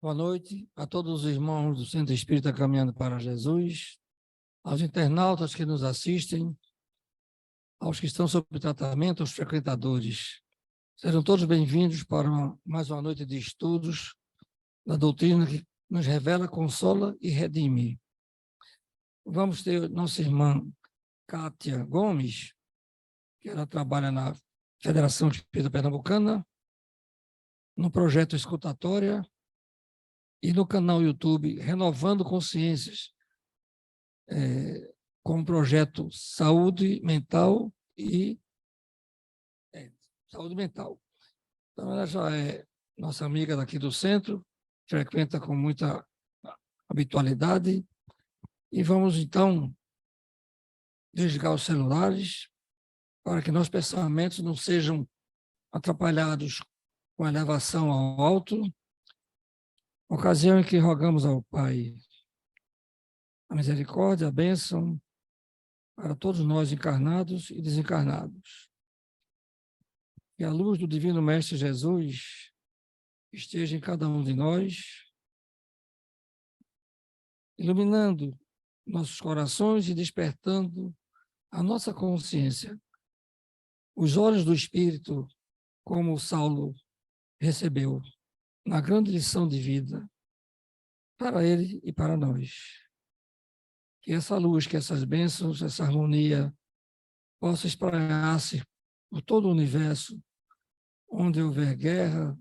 Boa noite a todos os irmãos do Centro Espírita Caminhando para Jesus, aos internautas que nos assistem, aos que estão sob tratamento, aos frequentadores. Sejam todos bem-vindos para mais uma noite de estudos da doutrina que nos revela, consola e redime. Vamos ter nossa irmã Kátia Gomes, que ela trabalha na Federação Espírita Pernambucana, no projeto Escutatória, e no canal YouTube Renovando Consciências, com o projeto Saúde Mental e Saúde Mental. Então, ela já é nossa amiga daqui do centro, frequenta com muita habitualidade, e vamos, então, desligar os celulares para que nossos pensamentos não sejam atrapalhados com a elevação ao alto, ocasião em que rogamos ao Pai a misericórdia, a bênção para todos nós encarnados e desencarnados. Que a luz do Divino Mestre Jesus esteja em cada um de nós, iluminando nossos corações e despertando a nossa consciência. Os olhos do Espírito, como o Saulo recebeu na grande lição de vida, para ele e para nós. Que essa luz, que essas bênçãos, essa harmonia possa espraiar-se por todo o universo, onde houver guerra,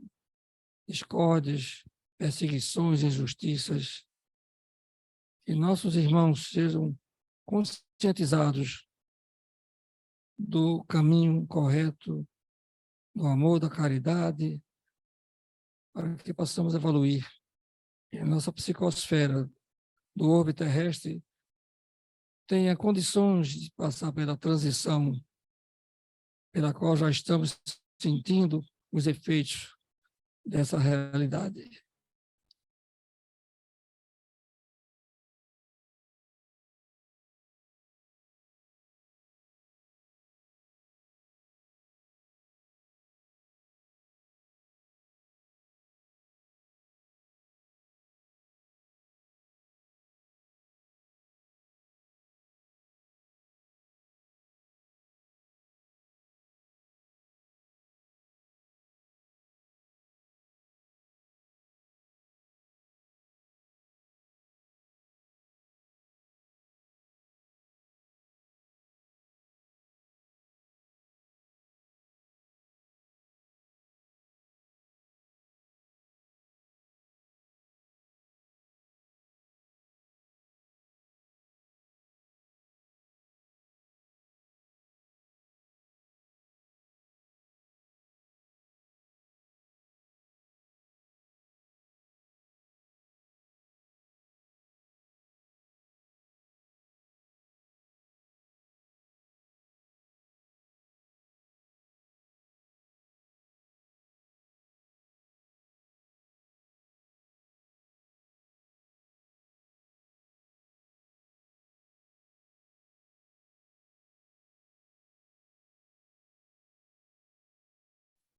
discórdias, perseguições, injustiças. Que nossos irmãos sejam conscientizados do caminho correto, do amor, da caridade, para que possamos evoluir. E a nossa psicosfera do orbe terrestre tenha condições de passar pela transição pela qual já estamos sentindo os efeitos dessa realidade.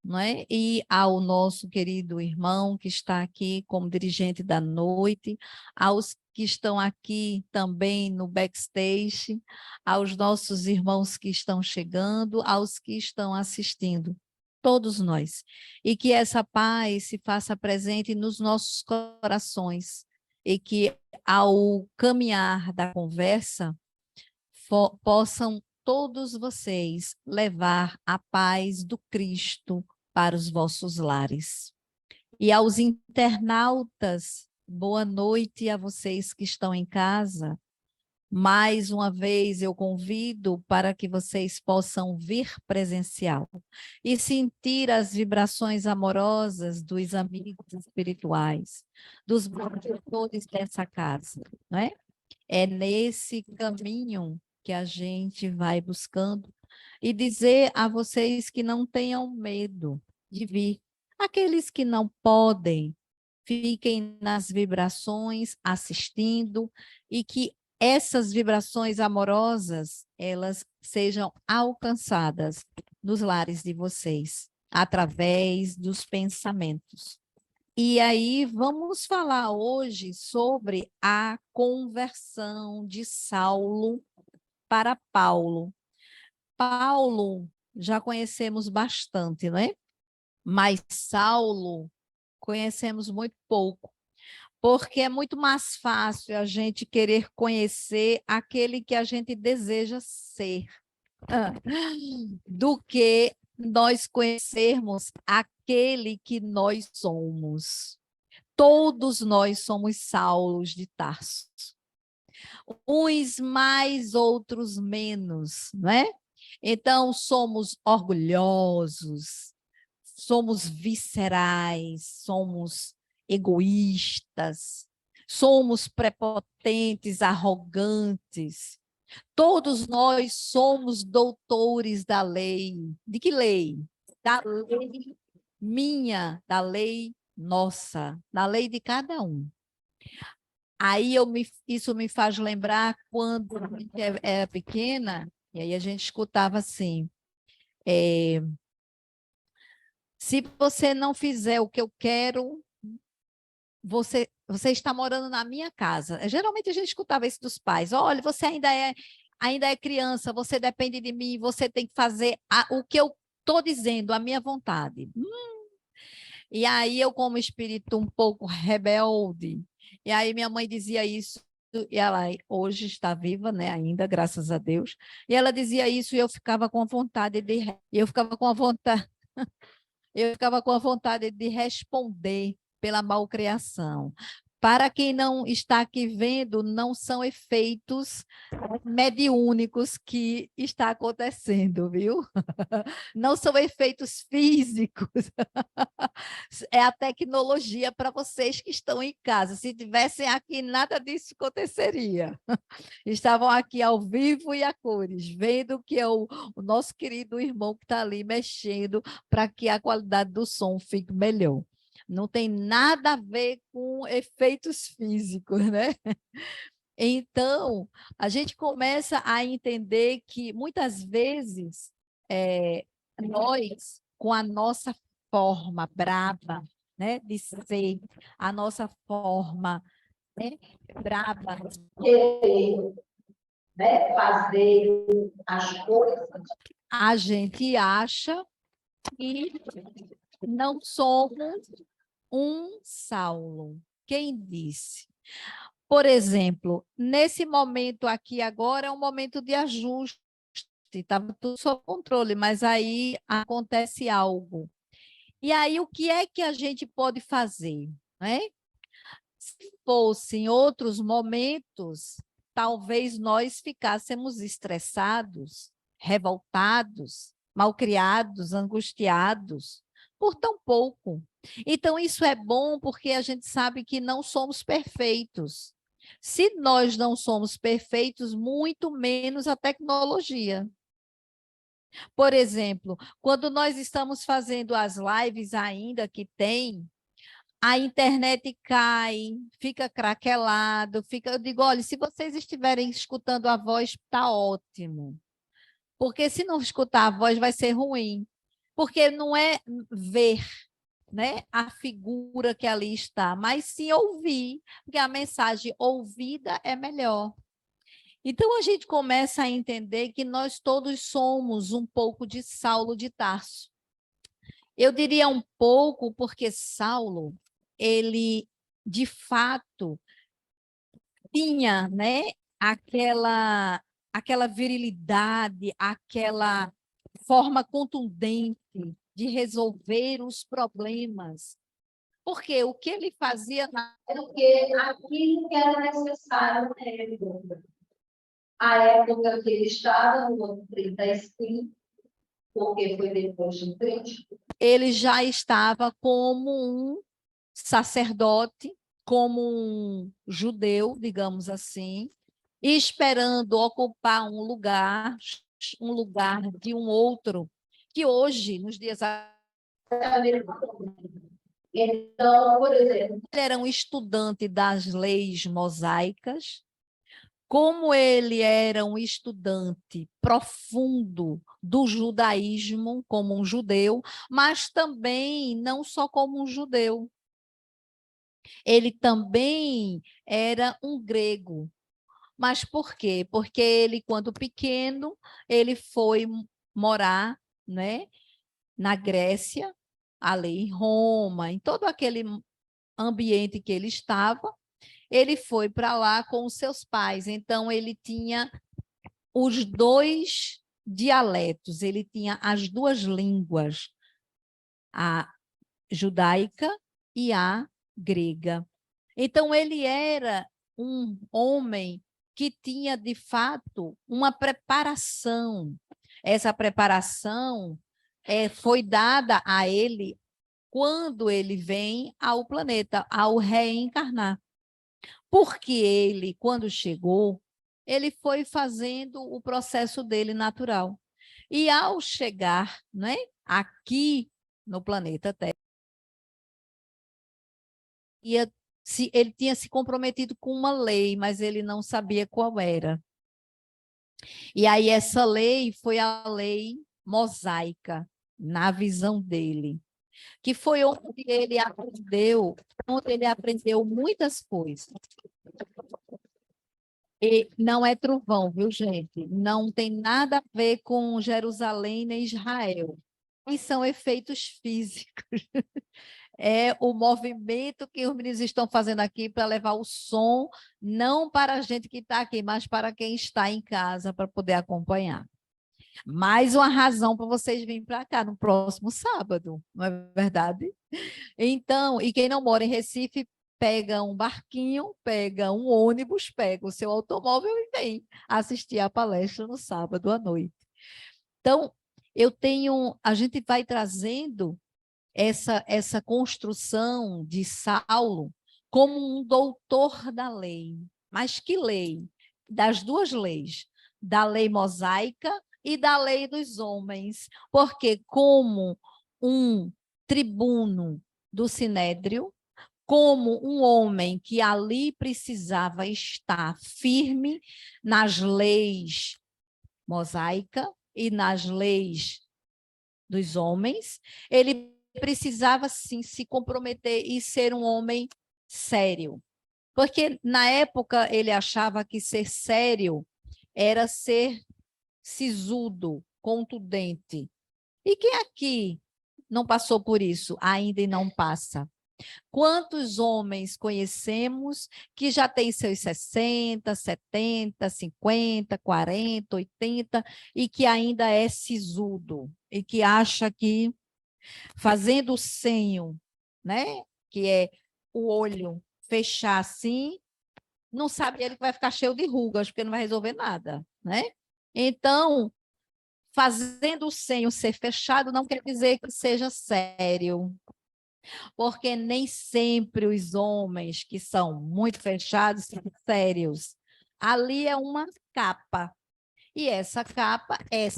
Não é? E ao nosso querido irmão que está aqui como dirigente da noite, aos que estão aqui também no backstage, aos nossos irmãos que estão chegando, aos que estão assistindo, todos nós. E que essa paz se faça presente nos nossos corações e que ao caminhar da conversa possam todos vocês levar a paz do Cristo para os vossos lares. E aos internautas, boa noite a vocês que estão em casa. Mais uma vez eu convido para que vocês possam vir presencial e sentir as vibrações amorosas dos amigos espirituais, dos benfeitores dessa casa, não é? É nesse caminho que a gente vai buscando e dizer a vocês que não tenham medo de vir. Aqueles que não podem, fiquem nas vibrações assistindo e que essas vibrações amorosas, elas sejam alcançadas nos lares de vocês, através dos pensamentos. E aí vamos falar hoje sobre a conversão de Saulo para Paulo. Paulo já conhecemos bastante, não é? Mas Saulo conhecemos muito pouco, porque é muito mais fácil a gente querer conhecer aquele que a gente deseja ser, do que nós conhecermos aquele que nós somos. Todos nós somos Saulos de Tarso. Uns mais, outros menos, não é? Então, somos orgulhosos, somos viscerais, somos egoístas, somos prepotentes, arrogantes. Todos nós somos doutores da lei. De que lei? Da lei minha, da lei nossa, da lei de cada um. Aí isso me faz lembrar quando a gente era pequena, e aí a gente escutava assim, se você não fizer o que eu quero, você está morando na minha casa. Geralmente a gente escutava isso dos pais. Olha, você ainda é criança, você depende de mim, você tem que fazer o que eu estou dizendo, a minha vontade. E aí eu, como espírito um pouco rebelde, e aí minha mãe dizia isso, e ela hoje está viva, né, ainda, graças a Deus, e ela dizia isso e eu ficava com vontade eu ficava com a vontade de responder pela malcriação. Para quem não está aqui vendo, não são efeitos mediúnicos que está acontecendo, viu? Não são efeitos físicos. É a tecnologia para vocês que estão em casa. Se tivessem aqui, nada disso aconteceria. Estavam aqui ao vivo e a cores, vendo que é o nosso querido irmão que está ali mexendo para que a qualidade do som fique melhor. Não tem nada a ver com efeitos físicos, né? Então, a gente começa a entender que muitas vezes nós, com a nossa forma brava, né, de ser, a nossa forma, né, brava, querer, né, fazer as coisas, a gente acha que não somos um Saulo. Quem disse? Por exemplo, nesse momento aqui agora é um momento de ajuste, estava tudo sob controle, mas aí acontece algo. E aí, o que é que a gente pode fazer, né? Se fosse em outros momentos, talvez nós ficássemos estressados, revoltados, malcriados, angustiados, por tão pouco. Então, isso é bom porque a gente sabe que não somos perfeitos. Se nós não somos perfeitos, muito menos a tecnologia. Por exemplo, quando nós estamos fazendo as lives ainda que tem, a internet cai, fica craquelado, eu digo, olha, se vocês estiverem escutando a voz, está ótimo. Porque se não escutar a voz, vai ser ruim. Porque não é ver, né, a figura que ali está, mas sim ouvir, porque a mensagem ouvida é melhor. Então a gente começa a entender que nós todos somos um pouco de Saulo de Tarso. Eu diria um pouco porque Saulo, ele de fato tinha, né, aquela virilidade, aquela forma contundente de resolver os problemas. Porque o que ele fazia era o que aquilo que era necessário na época. A época que ele estava, no ano 35, porque foi depois do 30, ele já estava como um sacerdote, como um judeu, digamos assim, esperando ocupar um lugar de um outro, que hoje, nos dias então, por exemplo, ele era um estudante das leis mosaicas, como ele era um estudante profundo do judaísmo, como um judeu, mas também não só como um judeu, Ele também era um grego. Mas por quê? Porque ele, quando pequeno, ele foi morar, né, na Grécia, ali em Roma, em todo aquele ambiente que ele estava. Ele foi para lá com os seus pais. Então, ele tinha os dois dialetos, ele tinha as duas línguas, a judaica e a grega. Então, ele era um homem que tinha, de fato, uma preparação. Essa preparação foi dada a ele quando ele vem ao planeta, ao reencarnar. Porque ele, quando chegou, ele foi fazendo o processo dele natural. E ao chegar, né, aqui no planeta Terra, ele tinha se comprometido com uma lei, mas ele não sabia qual era. E aí essa lei foi a lei mosaica, na visão dele, que foi onde ele aprendeu muitas coisas. E não é trovão, viu, gente? Não tem nada a ver com Jerusalém nem Israel. E são efeitos físicos. É o movimento que os meninos estão fazendo aqui para levar o som, não para a gente que está aqui, mas para quem está em casa, para poder acompanhar. Mais uma razão para vocês virem para cá no próximo sábado, não é verdade? Então, e quem não mora em Recife, pega um barquinho, pega um ônibus, pega o seu automóvel e vem assistir a palestra no sábado à noite. Então, a gente vai trazendo essa construção de Saulo como um doutor da lei. Mas que lei? Das duas leis, da lei mosaica e da lei dos homens, porque como um tribuno do Sinédrio, como um homem que ali precisava estar firme nas leis mosaica e nas leis dos homens, ele precisava sim se comprometer e ser um homem sério. Porque na época ele achava que ser sério era ser sisudo, contundente. E quem aqui não passou por isso ainda e não passa? Quantos homens conhecemos que já têm seus 60, 70, 50, 40, 80 e que ainda é sisudo e que acha que fazendo o senho, né, que é o olho fechar assim, não sabe ele que vai ficar cheio de rugas, porque não vai resolver nada, né? Então, fazendo o senho ser fechado não quer dizer que seja sério, porque nem sempre os homens que são muito fechados são sérios. Ali é uma capa, e essa capa é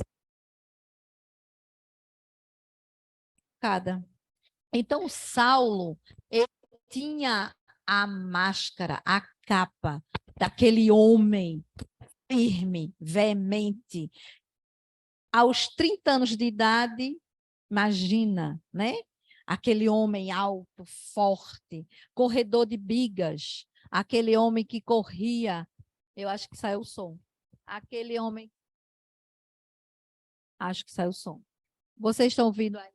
cada. Então, Saulo, ele tinha a máscara, a capa daquele homem firme, veemente. Aos 30 anos de idade, imagina, né? Aquele homem alto, forte, corredor de bigas, aquele homem que corria. Eu acho que saiu o som. Aquele homem, acho que saiu o som. Vocês estão ouvindo aí?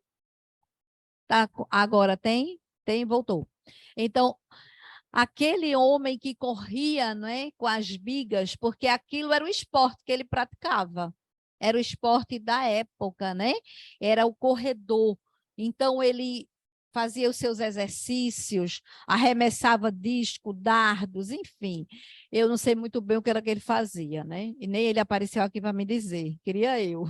Tá, agora tem? Tem, voltou. Então, aquele homem que corria, né, com as bigas, porque aquilo era o esporte que ele praticava. Era o esporte da época, né? Era o corredor. Então ele fazia os seus exercícios, arremessava disco, dardos, enfim. Eu não sei muito bem o que era que ele fazia, né? E nem ele apareceu aqui para me dizer, queria eu.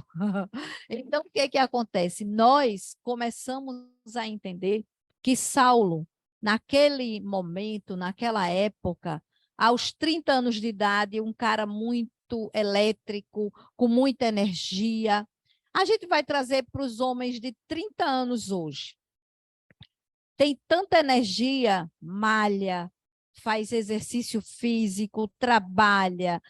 Então, o que é que acontece? Nós começamos a entender que Saulo, naquele momento, naquela época, aos 30 anos de idade, um cara muito elétrico, com muita energia. A gente vai trazer para os homens de 30 anos hoje. Tem tanta energia, malha, faz exercício físico, trabalha,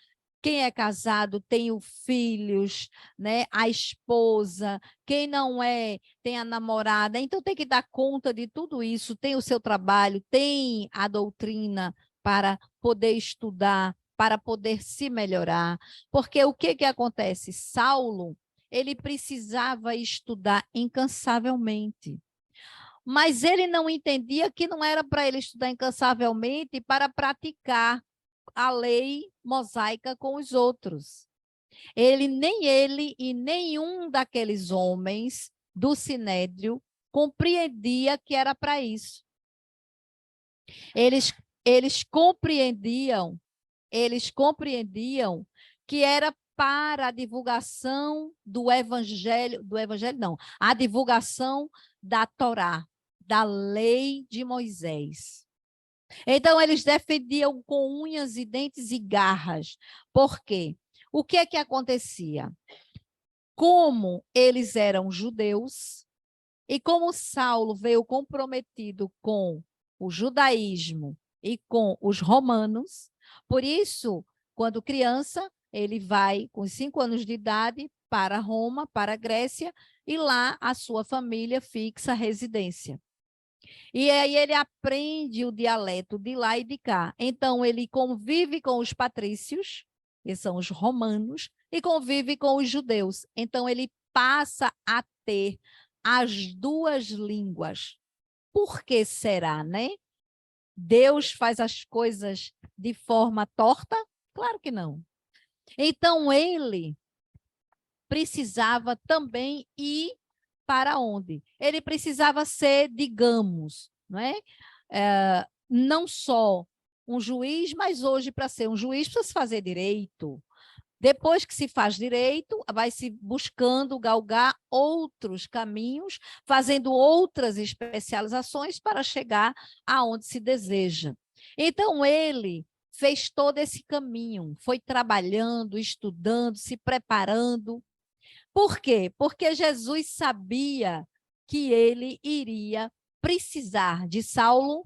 Quem é casado tem os filhos, né? A esposa. Quem não é, tem a namorada. Então, tem que dar conta de tudo isso. Tem o seu trabalho, tem a doutrina para poder estudar, para poder se melhorar. Porque o que acontece? Saulo, ele precisava estudar incansavelmente. Mas ele não entendia que não era para ele estudar incansavelmente para praticar a lei mosaica com os outros. Nem ele e nenhum daqueles homens do Sinédrio compreendia que era para isso. Eles compreendiam que era para a divulgação do evangelho não, a divulgação da Torá, da lei de Moisés. Então, eles defendiam com unhas e dentes e garras. Por quê? O que é que acontecia? Como eles eram judeus, e como Saulo veio comprometido com o judaísmo e com os romanos, por isso, quando criança, ele vai, com 5 anos de idade, para Roma, para a Grécia, e lá a sua família fixa residência. E aí ele aprende o dialeto de lá e de cá. Então, ele convive com os patrícios, que são os romanos, e convive com os judeus. Então, ele passa a ter as duas línguas. Por que será, né? Deus faz as coisas de forma torta? Claro que não. Então, ele precisava também ir para onde? Ele precisava ser, digamos, não só um juiz, mas hoje, para ser um juiz, precisa se fazer direito. Depois que se faz direito, vai se buscando galgar outros caminhos, fazendo outras especializações para chegar aonde se deseja. Então, ele fez todo esse caminho, foi trabalhando, estudando, se preparando. Por quê? Porque Jesus sabia que ele iria precisar de Saulo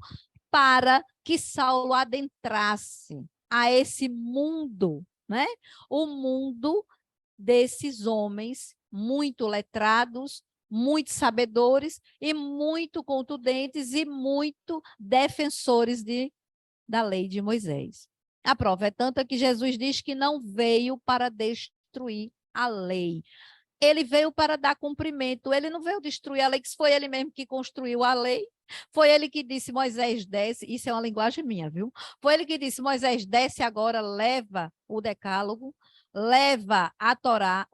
para que Saulo adentrasse a esse mundo, né? O mundo desses homens muito letrados, muito sabedores e muito contundentes e muito defensores da lei de Moisés. A prova é tanta que Jesus diz que não veio para destruir a lei. Ele veio para dar cumprimento, ele não veio destruir a lei, que foi ele mesmo que construiu a lei. Foi ele que disse, Moisés desce, isso é uma linguagem minha, viu? Foi ele que disse, Moisés desce agora, leva o decálogo, leva a Torá,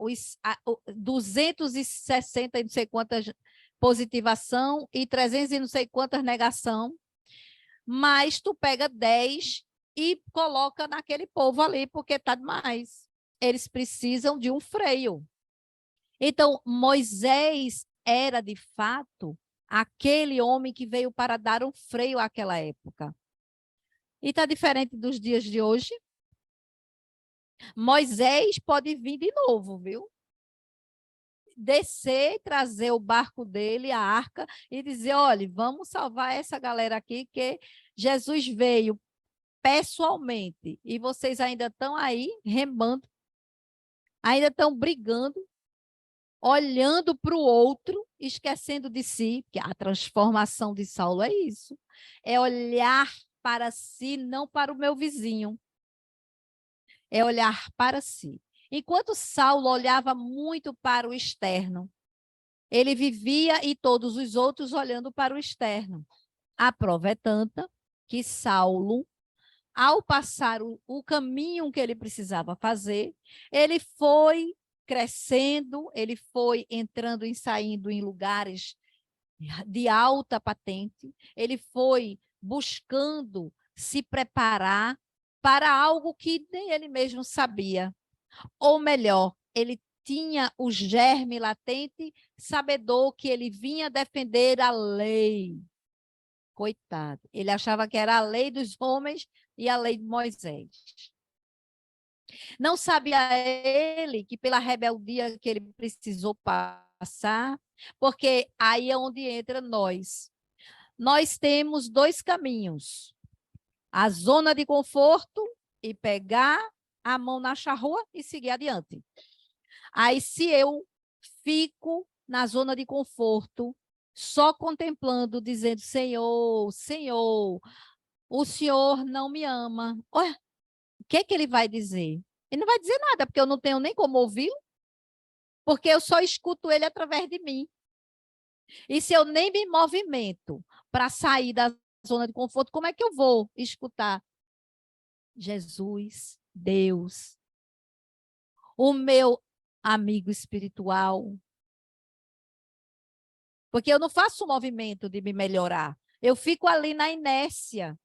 260 e não sei quantas positivação e 300 e não sei quantas negação, mas tu pega 10 e coloca naquele povo ali, porque está demais. Eles precisam de um freio. Então, Moisés era, de fato, aquele homem que veio para dar um freio àquela época. E está diferente dos dias de hoje. Moisés pode vir de novo, viu? Descer, trazer o barco dele, a arca, e dizer, olha, vamos salvar essa galera aqui, que Jesus veio pessoalmente, e vocês ainda estão aí remando, ainda estão brigando, olhando para o outro, esquecendo de si, que a transformação de Saulo é isso, é olhar para si, não para o meu vizinho, é olhar para si. Enquanto Saulo olhava muito para o externo, ele vivia e todos os outros olhando para o externo. A prova é tanta que Saulo, ao passar o caminho que ele precisava fazer, ele foi crescendo, ele foi entrando e saindo em lugares de alta patente, ele foi buscando se preparar para algo que nem ele mesmo sabia. Ou melhor, ele tinha o germe latente, sabedor que ele vinha defender a lei. Coitado, ele achava que era a lei dos homens e a lei de Moisés. Não sabia ele que pela rebeldia que ele precisou passar, porque aí é onde entra nós. Nós temos 2 caminhos: a zona de conforto e pegar a mão na charrua e seguir adiante. Aí, se eu fico na zona de conforto, só contemplando, dizendo, Senhor, Senhor, o Senhor não me ama. Olha, o que é que ele vai dizer? Ele não vai dizer nada, porque eu não tenho nem como ouvi-lo, porque eu só escuto ele através de mim. E se eu nem me movimento para sair da zona de conforto, como é que eu vou escutar Jesus, Deus, o meu amigo espiritual? Porque eu não faço o movimento de me melhorar. Eu fico ali na inércia.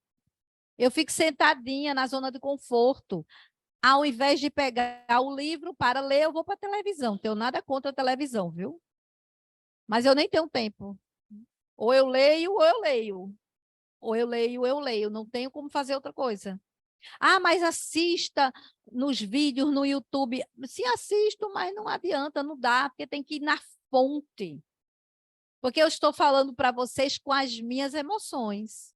Eu fico sentadinha na zona de conforto. Ao invés de pegar o livro para ler, eu vou para a televisão. Não tenho nada contra a televisão, viu? Mas eu nem tenho tempo. Ou eu leio, ou eu leio. Ou eu leio, ou eu leio. Não tenho como fazer outra coisa. Ah, mas assista nos vídeos no YouTube. Sim, assisto, mas não adianta, não dá, porque tem que ir na fonte. Porque eu estou falando para vocês com as minhas emoções.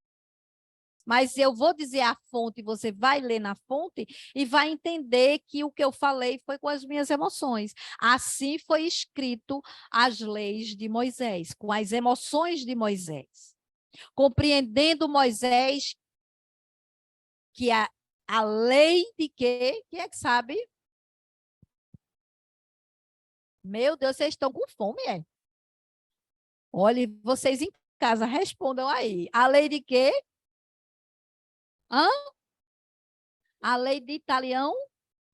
Mas eu vou dizer a fonte, você vai ler na fonte e vai entender que o que eu falei foi com as minhas emoções. Assim foi escrito as leis de Moisés, com as emoções de Moisés. Compreendendo Moisés que a lei de quê? Quem é que sabe? Meu Deus, vocês estão com fome, é? Olhe, vocês em casa, respondam aí. A lei de quê? Hã? A lei de Italião?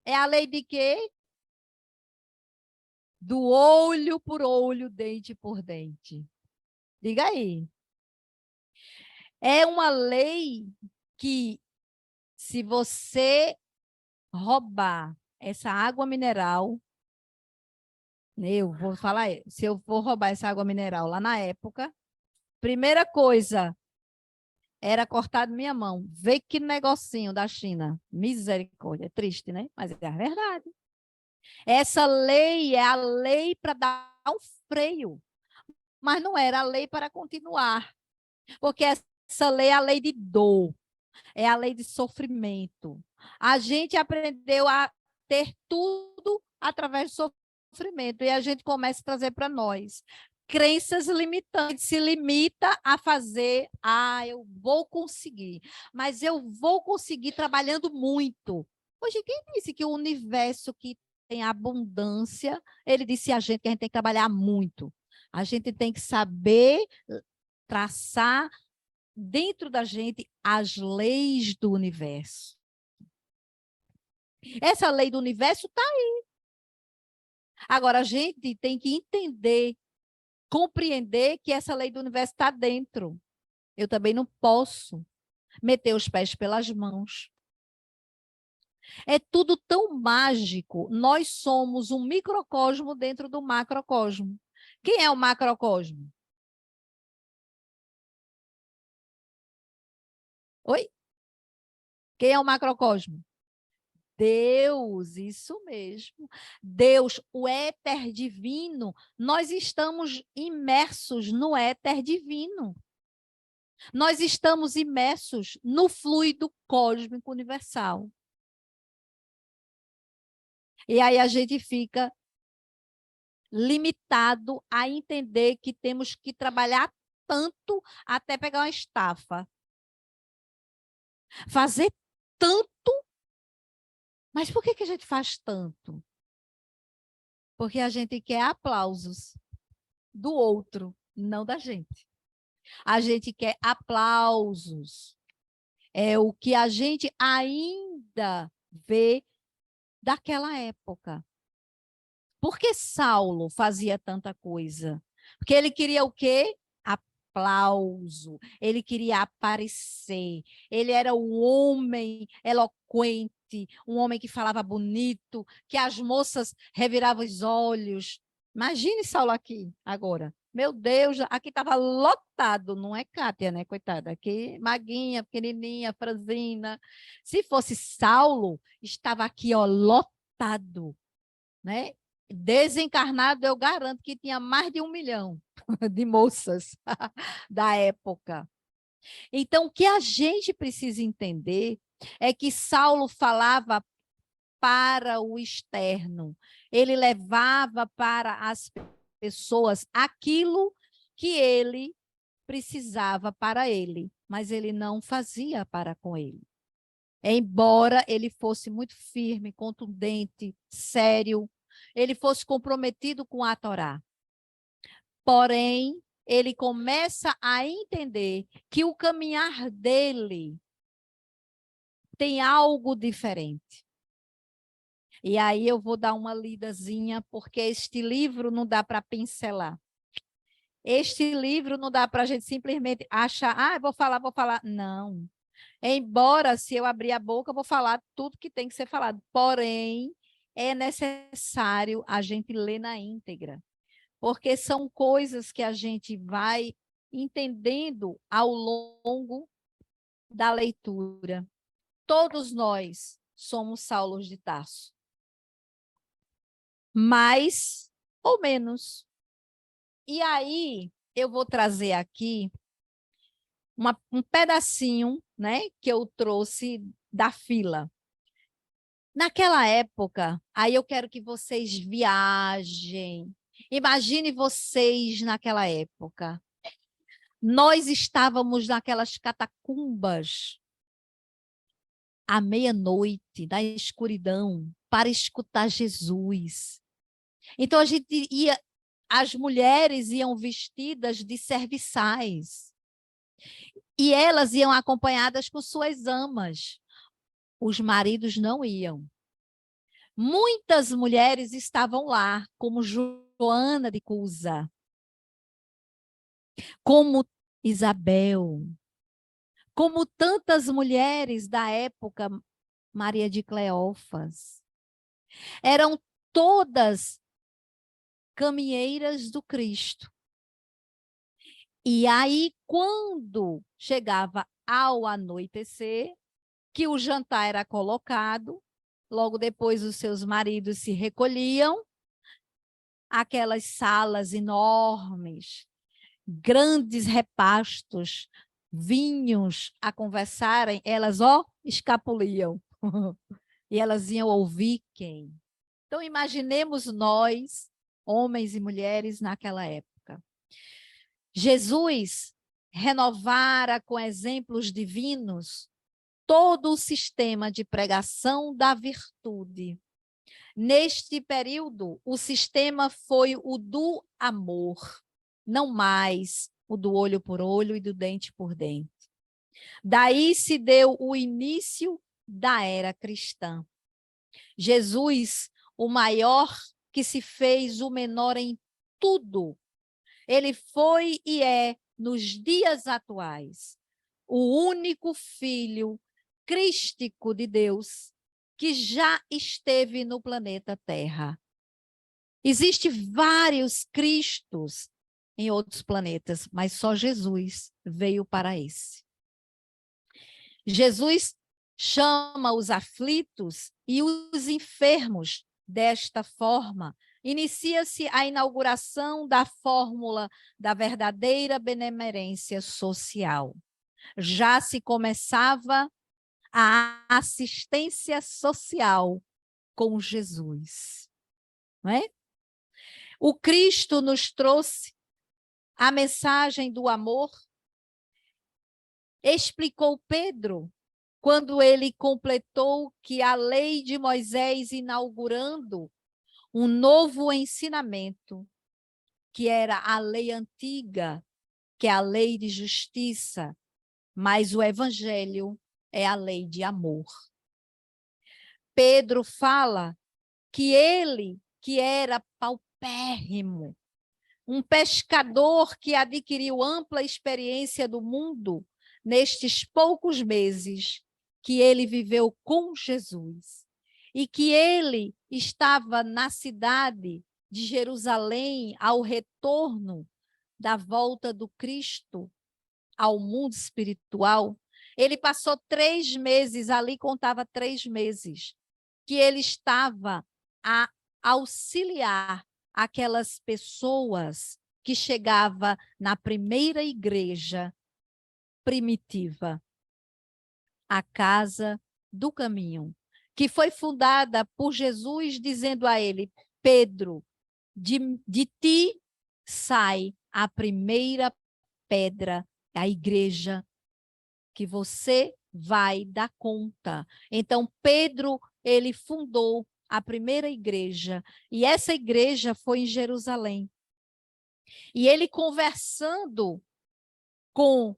É a lei de quê? Do olho por olho, dente por dente. Diga aí. É uma lei que, se você roubar essa água mineral, eu vou falar, se eu for roubar essa água mineral lá na época, primeira coisa era cortar minha mão. Vê que negocinho da China. Misericórdia. É triste, né? Mas é a verdade. Essa lei é a lei para dar um freio, mas não era a lei para continuar. Porque essa lei é a lei de dor, é a lei de sofrimento. A gente aprendeu a ter tudo através do sofrimento e a gente começa a trazer para nós crenças limitantes, se limita a fazer, eu vou conseguir, mas eu vou conseguir trabalhando muito. Hoje, quem disse que o universo que tem abundância, ele disse a gente que a gente tem que trabalhar muito. A gente tem que saber traçar dentro da gente as leis do universo. Essa lei do universo está aí. Agora, a gente tem que entender, compreender que essa lei do universo está dentro. Eu também não posso meter os pés pelas mãos. É tudo tão mágico. Nós somos um microcosmo dentro do macrocosmo. Quem é o macrocosmo? Oi? Quem é o macrocosmo? Deus, isso mesmo. Deus, o éter divino. Nós estamos imersos no éter divino. Nós estamos imersos no fluido cósmico universal. E aí a gente fica limitado a entender que temos que trabalhar tanto até pegar uma estafa. Fazer tanto. Mas por que a gente faz tanto? Porque a gente quer aplausos do outro, não da gente. A gente quer aplausos. É o que a gente ainda vê daquela época. Por que Saulo fazia tanta coisa? Porque ele queria o quê? Aplauso. Ele queria aparecer. Ele era um homem eloquente, um homem que falava bonito, que as moças reviravam os olhos. Imagine Saulo aqui, agora. Meu Deus, aqui estava lotado, não é Kátia, né, coitada? Aqui, maguinha, pequenininha, franzina. Se fosse Saulo, estava aqui, ó, lotado, né? Desencarnado, eu garanto que tinha mais de 1 milhão de moças da época. Então, o que a gente precisa entender é que Saulo falava para o externo. Ele levava para as pessoas aquilo que ele precisava para ele, mas ele não fazia para com ele. Embora ele fosse muito firme, contundente, sério, ele fosse comprometido com a Torá. Porém, ele começa a entender que o caminhar dele tem algo diferente. E aí eu vou dar uma lidazinha, porque este livro não dá para pincelar. Este livro não dá para a gente simplesmente achar, vou falar. Não. Embora, se eu abrir a boca, eu vou falar tudo que tem que ser falado. Porém, é necessário a gente ler na íntegra, porque são coisas que a gente vai entendendo ao longo da leitura. Todos nós somos Saulos de Tarso, mais ou menos. E aí, eu vou trazer aqui um pedacinho, né, que eu trouxe da fila. Naquela época, aí eu quero que vocês viajem. Imagine vocês naquela época. Nós estávamos naquelas catacumbas à meia-noite, na escuridão, para escutar Jesus. Então a gente ia, as mulheres iam vestidas de serviçais. E elas iam acompanhadas com suas amas. Os maridos não iam. Muitas mulheres estavam lá, como Joana de Cusa, como Isabel, como tantas mulheres da época, Maria de Cleófas. Eram todas caminheiras do Cristo. E aí, quando chegava ao anoitecer, que o jantar era colocado, logo depois os seus maridos se recolhiam, aquelas salas enormes, grandes repastos, vinhos a conversarem, elas, escapuliam. E elas iam ouvir quem? Então, imaginemos nós, homens e mulheres, naquela época. Jesus renovara com exemplos divinos todo o sistema de pregação da virtude. Neste período, o sistema foi o do amor, não mais o do olho por olho e do dente por dente. Daí se deu o início da era cristã. Jesus, o maior que se fez o menor em tudo, ele foi e é, nos dias atuais, o único Filho crístico de Deus que já esteve no planeta Terra. Existem vários Cristos em outros planetas, mas só Jesus veio para esse. Jesus chama os aflitos e os enfermos desta forma. Inicia-se a inauguração da fórmula da verdadeira benemerência social. Já se começava a assistência social com Jesus. Não é? O Cristo nos trouxe a mensagem do amor. Explicou Pedro, quando ele completou que a lei de Moisés inaugurando um novo ensinamento, que era a lei antiga, que é a lei de justiça, mas o evangelho é a lei de amor. Pedro fala que ele, que era paupérrimo, um pescador que adquiriu ampla experiência do mundo nestes poucos meses que ele viveu com Jesus, e que ele estava na cidade de Jerusalém ao retorno da volta do Cristo ao mundo espiritual. Ele passou 3 meses, ali contava 3 meses, que ele estava a auxiliar aquelas pessoas que chegavam na primeira igreja primitiva, a casa do caminho, que foi fundada por Jesus, dizendo a ele: Pedro, de ti sai a primeira pedra, a igreja, que você vai dar conta. Então, Pedro, ele fundou a primeira igreja, e essa igreja foi em Jerusalém. E ele conversando com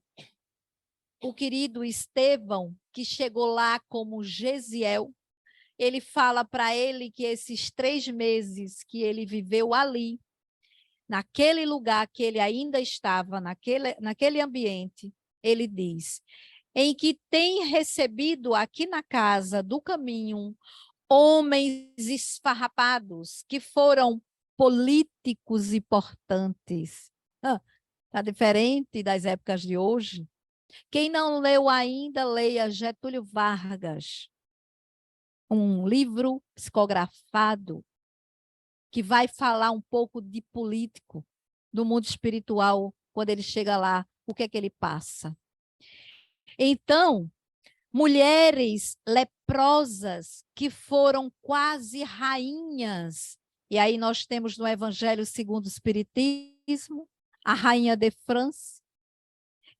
o querido Estevão, que chegou lá como Gesiel, ele fala para ele que esses 3 meses que ele viveu ali, naquele lugar que ele ainda estava, naquele ambiente, ele diz, em que tem recebido aqui na casa do caminho homens esfarrapados, que foram políticos importantes. Está diferente das épocas de hoje. Quem não leu ainda, leia Getúlio Vargas, um livro psicografado que vai falar um pouco de político, do mundo espiritual, quando ele chega lá, o que é que ele passa. Então, mulheres leprosas que foram quase rainhas, e aí nós temos no Evangelho segundo o Espiritismo, a rainha de France,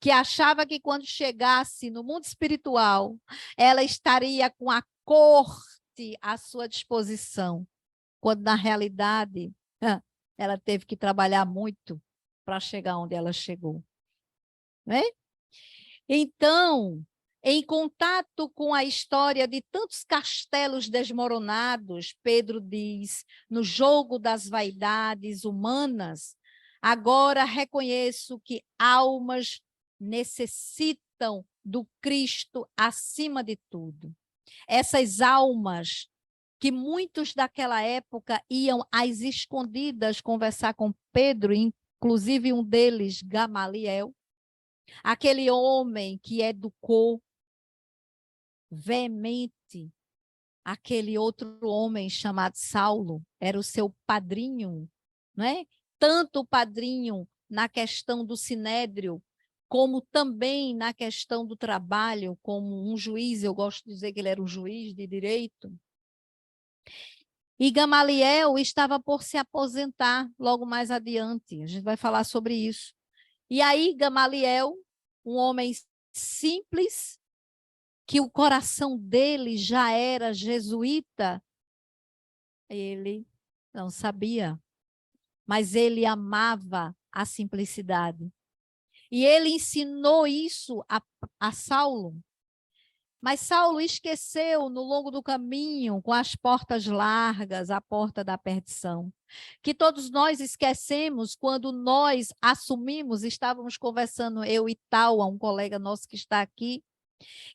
que achava que quando chegasse no mundo espiritual, ela estaria com a corte à sua disposição, quando na realidade ela teve que trabalhar muito para chegar onde ela chegou. Né? Então, em contato com a história de tantos castelos desmoronados, Pedro diz, no jogo das vaidades humanas, agora reconheço que almas necessitam do Cristo acima de tudo. Essas almas que muitos daquela época iam às escondidas conversar com Pedro, inclusive um deles, Gamaliel, aquele homem que educou veemente aquele outro homem chamado Saulo, era o seu padrinho, não é? Tanto o padrinho na questão do sinédrio, como também na questão do trabalho, como um juiz, eu gosto de dizer que ele era um juiz de direito. E Gamaliel estava por se aposentar logo mais adiante, a gente vai falar sobre isso. E aí Gamaliel, um homem simples, que o coração dele já era jesuíta, ele não sabia, mas ele amava a simplicidade. E ele ensinou isso a Saulo. Mas Saulo esqueceu no longo do caminho, com as portas largas, a porta da perdição. Que todos nós esquecemos quando nós assumimos, estávamos conversando, eu e Tal, um colega nosso que está aqui,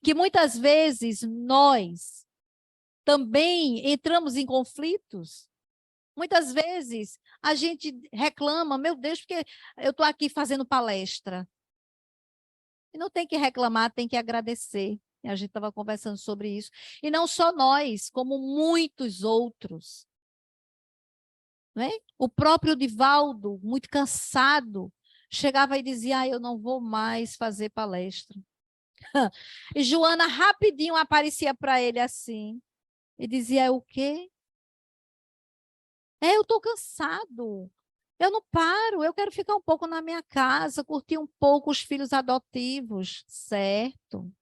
que muitas vezes nós também entramos em conflitos. Muitas vezes a gente reclama, meu Deus, porque eu estou aqui fazendo palestra. E não tem que reclamar, tem que agradecer. E a gente estava conversando sobre isso. E não só nós, como muitos outros. Não é? O próprio Divaldo, muito cansado, chegava e dizia, eu não vou mais fazer palestra. E Joana rapidinho aparecia para ele assim. E dizia, o quê? Eu estou cansado. Eu não paro, eu quero ficar um pouco na minha casa, curtir um pouco os filhos adotivos. Certo.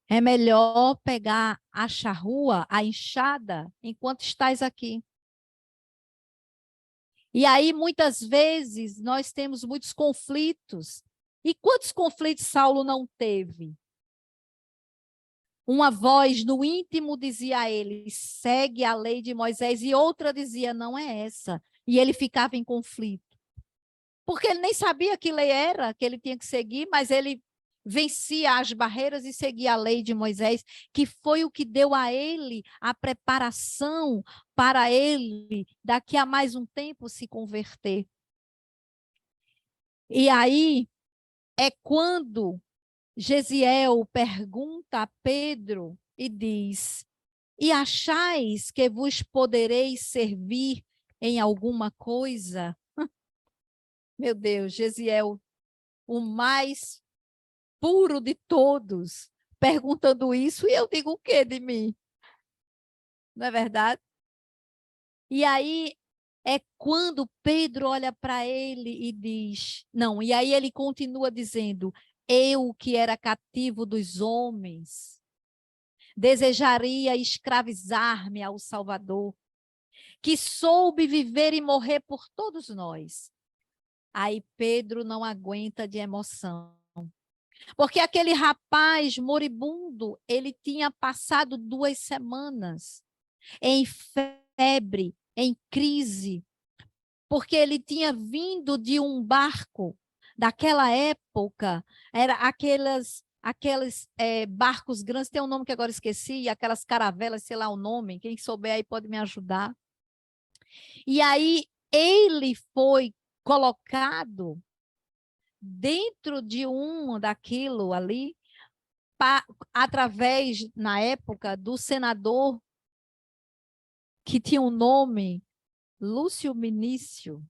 É melhor pegar a charrua, a enxada, enquanto estás aqui. E aí, muitas vezes, nós temos muitos conflitos. E quantos conflitos Saulo não teve? Uma voz no íntimo dizia a ele, segue a lei de Moisés, e outra dizia, não é essa. E ele ficava em conflito. Porque ele nem sabia que lei era, que ele tinha que seguir, mas ele vencia as barreiras e seguia a lei de Moisés, que foi o que deu a ele a preparação para ele, daqui a mais um tempo, se converter. E aí é quando Gesiel pergunta a Pedro e diz, e achais que vos podereis servir em alguma coisa? Meu Deus, Gesiel, o mais puro de todos, perguntando isso e eu digo o quê de mim? Não é verdade? E aí é quando Pedro olha para ele e diz, não, e aí ele continua dizendo, eu que era cativo dos homens, desejaria escravizar-me ao Salvador, que soube viver e morrer por todos nós. Aí Pedro não aguenta de emoção. Porque aquele rapaz moribundo, ele tinha passado 2 semanas em febre, em crise, porque ele tinha vindo de um barco daquela época, era aqueles barcos grandes, tem um nome que agora esqueci, aquelas caravelas, sei lá o nome, quem souber aí pode me ajudar. E aí ele foi colocado dentro de um daquilo ali, através, na época, do senador que tinha um nome, Lúcio Minício,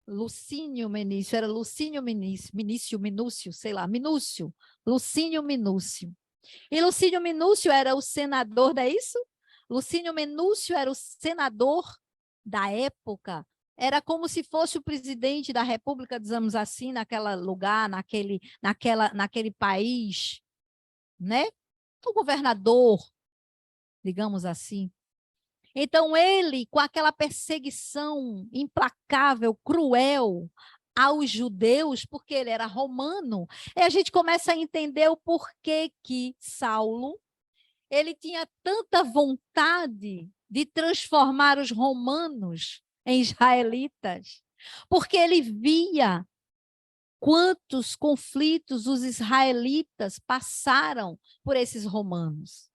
Lucínio Minício, era Lucínio Minício, Minúcio, sei lá, Minúcio, Lucínio Minúcio. E Lucínio Minúcio era o senador, não é isso? Lucínio Minúcio era o senador da época, era como se fosse o presidente da República, dizemos assim, naquele lugar, naquele país, né? O governador, digamos assim. Então, ele, com aquela perseguição implacável, cruel aos judeus, porque ele era romano, e a gente começa a entender o porquê que Saulo, ele tinha tanta vontade de transformar os romanos em israelitas, porque ele via quantos conflitos os israelitas passaram por esses romanos.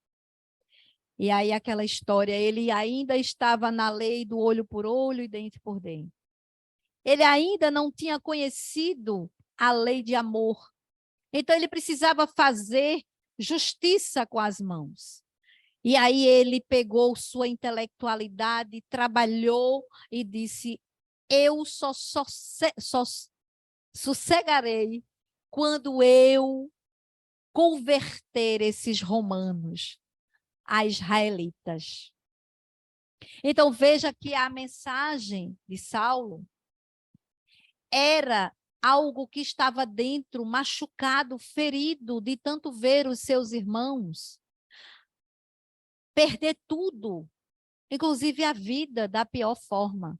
E aí aquela história, ele ainda estava na lei do olho por olho e dente por dente. Ele ainda não tinha conhecido a lei de amor. Então ele precisava fazer justiça com as mãos. E aí ele pegou sua intelectualidade, trabalhou e disse, eu só sossegarei quando eu converter esses romanos a israelitas. Então veja que a mensagem de Saulo era algo que estava dentro, machucado, ferido, de tanto ver os seus irmãos perder tudo, inclusive a vida, da pior forma.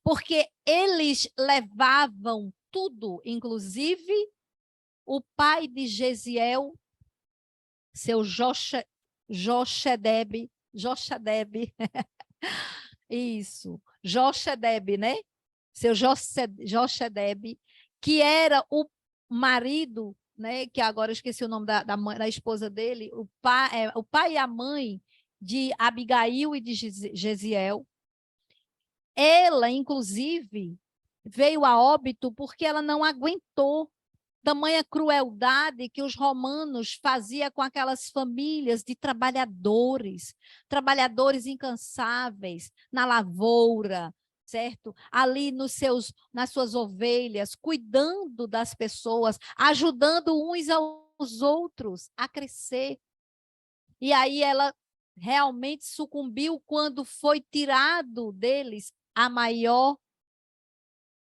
Porque eles levavam tudo, inclusive o pai de Gesiel, seu Jochedebe, isso, Jochedebe, né? Seu Jochedebe, que era o marido, né? Que agora eu esqueci o nome da esposa dele, o pai e a mãe de Abigail e de Gesiel. Ela, inclusive, veio a óbito porque ela não aguentou tamanha crueldade que os romanos faziam com aquelas famílias de trabalhadores incansáveis, na lavoura, certo? Ali nas suas ovelhas, cuidando das pessoas, ajudando uns aos outros a crescer. E aí ela realmente sucumbiu quando foi tirado deles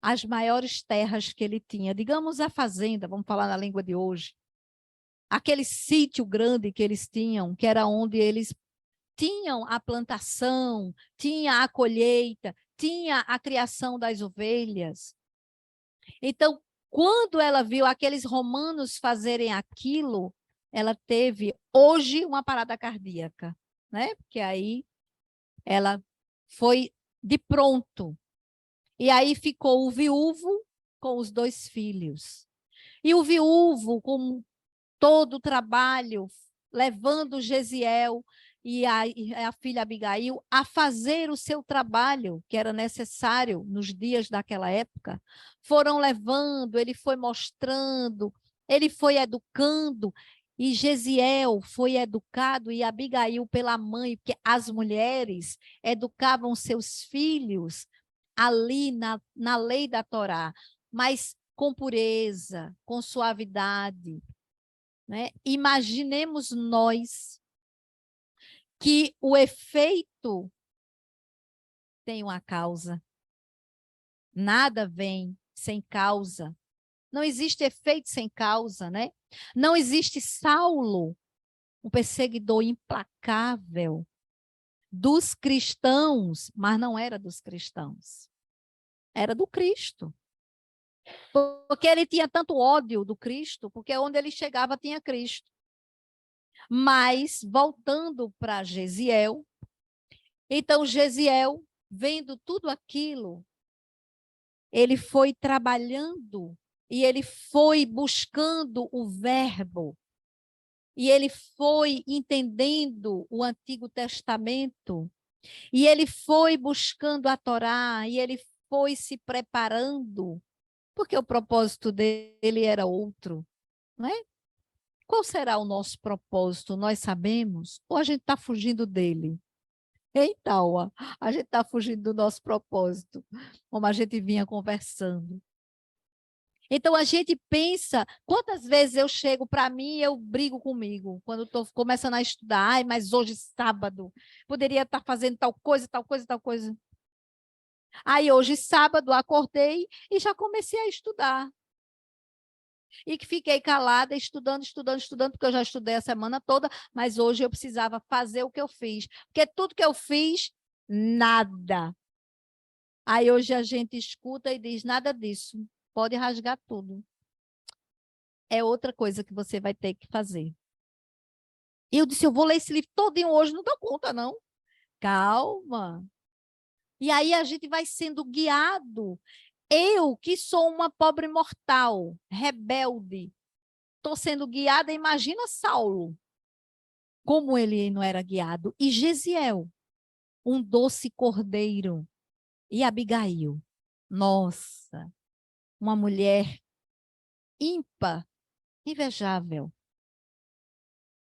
as maiores terras que ele tinha, digamos a fazenda, vamos falar na língua de hoje, aquele sítio grande que eles tinham, que era onde eles tinham a plantação, tinha a colheita, tinha a criação das ovelhas. Então, quando ela viu aqueles romanos fazerem aquilo, ela teve hoje uma parada cardíaca, né? Porque aí ela foi de pronto. E aí ficou o viúvo com os 2 filhos. E o viúvo, com todo o trabalho, levando Gesiel e a filha Abigail a fazer o seu trabalho, que era necessário nos dias daquela época, foram levando, ele foi mostrando, ele foi educando, e Gesiel foi educado, e Abigail pela mãe, porque as mulheres educavam seus filhos ali na lei da Torá, mas com pureza, com suavidade, né? Imaginemos nós que o efeito tem uma causa. Nada vem sem causa. Não existe efeito sem causa, né? Não existe Saulo, um perseguidor implacável dos cristãos, mas não era dos cristãos. Era do Cristo. Porque ele tinha tanto ódio do Cristo, porque onde ele chegava tinha Cristo. Mas, voltando para Gesiel, então Gesiel, vendo tudo aquilo, ele foi trabalhando e ele foi buscando o verbo. E ele foi entendendo o Antigo Testamento. E ele foi buscando a Torá. E ele foi se preparando. Porque o propósito dele era outro, não é? Qual será o nosso propósito? Nós sabemos? Ou a gente está fugindo dele? Então, a gente está fugindo do nosso propósito, como a gente vinha conversando. Então, a gente pensa, quantas vezes eu chego para mim e eu brigo comigo, quando estou começando a estudar, ai, mas hoje sábado, poderia estar fazendo tal coisa, tal coisa, tal coisa. Aí, hoje sábado, acordei e já comecei a estudar. E que fiquei calada, estudando, porque eu já estudei a semana toda, mas hoje eu precisava fazer o que eu fiz. Porque tudo que eu fiz, nada. Aí hoje a gente escuta e diz, nada disso, pode rasgar tudo. É outra coisa que você vai ter que fazer. E eu disse, eu vou ler esse livro todinho hoje, não dou conta, não. Calma. E aí a gente vai sendo guiado. Eu, que sou uma pobre mortal, rebelde, estou sendo guiada, imagina Saulo, como ele não era guiado. E Gesiel, um doce cordeiro. E Abigail, nossa, uma mulher ímpar, invejável.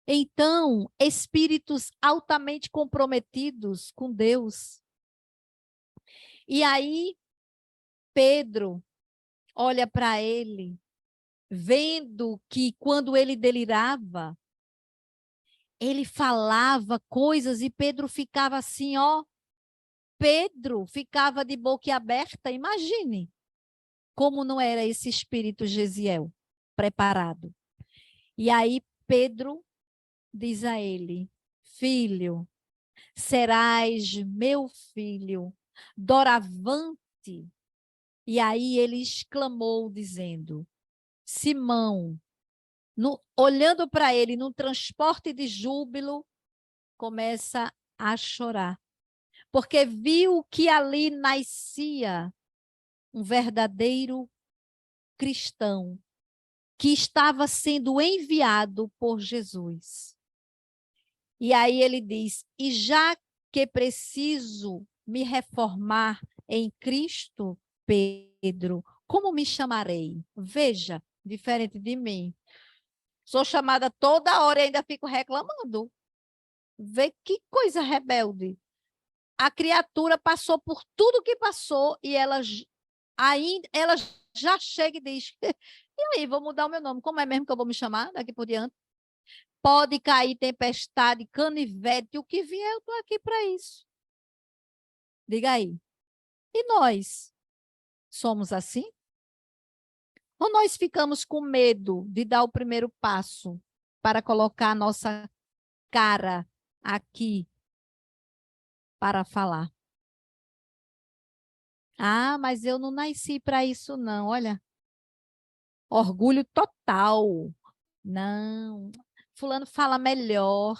Então, espíritos altamente comprometidos com Deus. E aí, Pedro olha para ele, vendo que quando ele delirava, ele falava coisas e Pedro ficava assim, ó. Pedro ficava de boca aberta, imagine como não era esse espírito Gesiel preparado. E aí Pedro diz a ele, filho, serás meu filho, doravante. E aí ele exclamou dizendo, Simão, olhando para ele num transporte de júbilo, começa a chorar. Porque viu que ali nascia um verdadeiro cristão que estava sendo enviado por Jesus. E aí ele diz, e já que preciso me reformar em Cristo, Pedro, como me chamarei? Veja, diferente de mim. Sou chamada toda hora e ainda fico reclamando. Vê que coisa rebelde. A criatura passou por tudo que passou e ela já chega e diz, e aí, vou mudar o meu nome. Como é mesmo que eu vou me chamar daqui por diante? Pode cair tempestade, canivete, o que vier, eu estou aqui para isso. Diga aí. E nós? Somos assim? Ou nós ficamos com medo de dar o primeiro passo para colocar a nossa cara aqui para falar? Ah, mas eu não nasci para isso, não. Olha, orgulho total. Não, fulano fala melhor.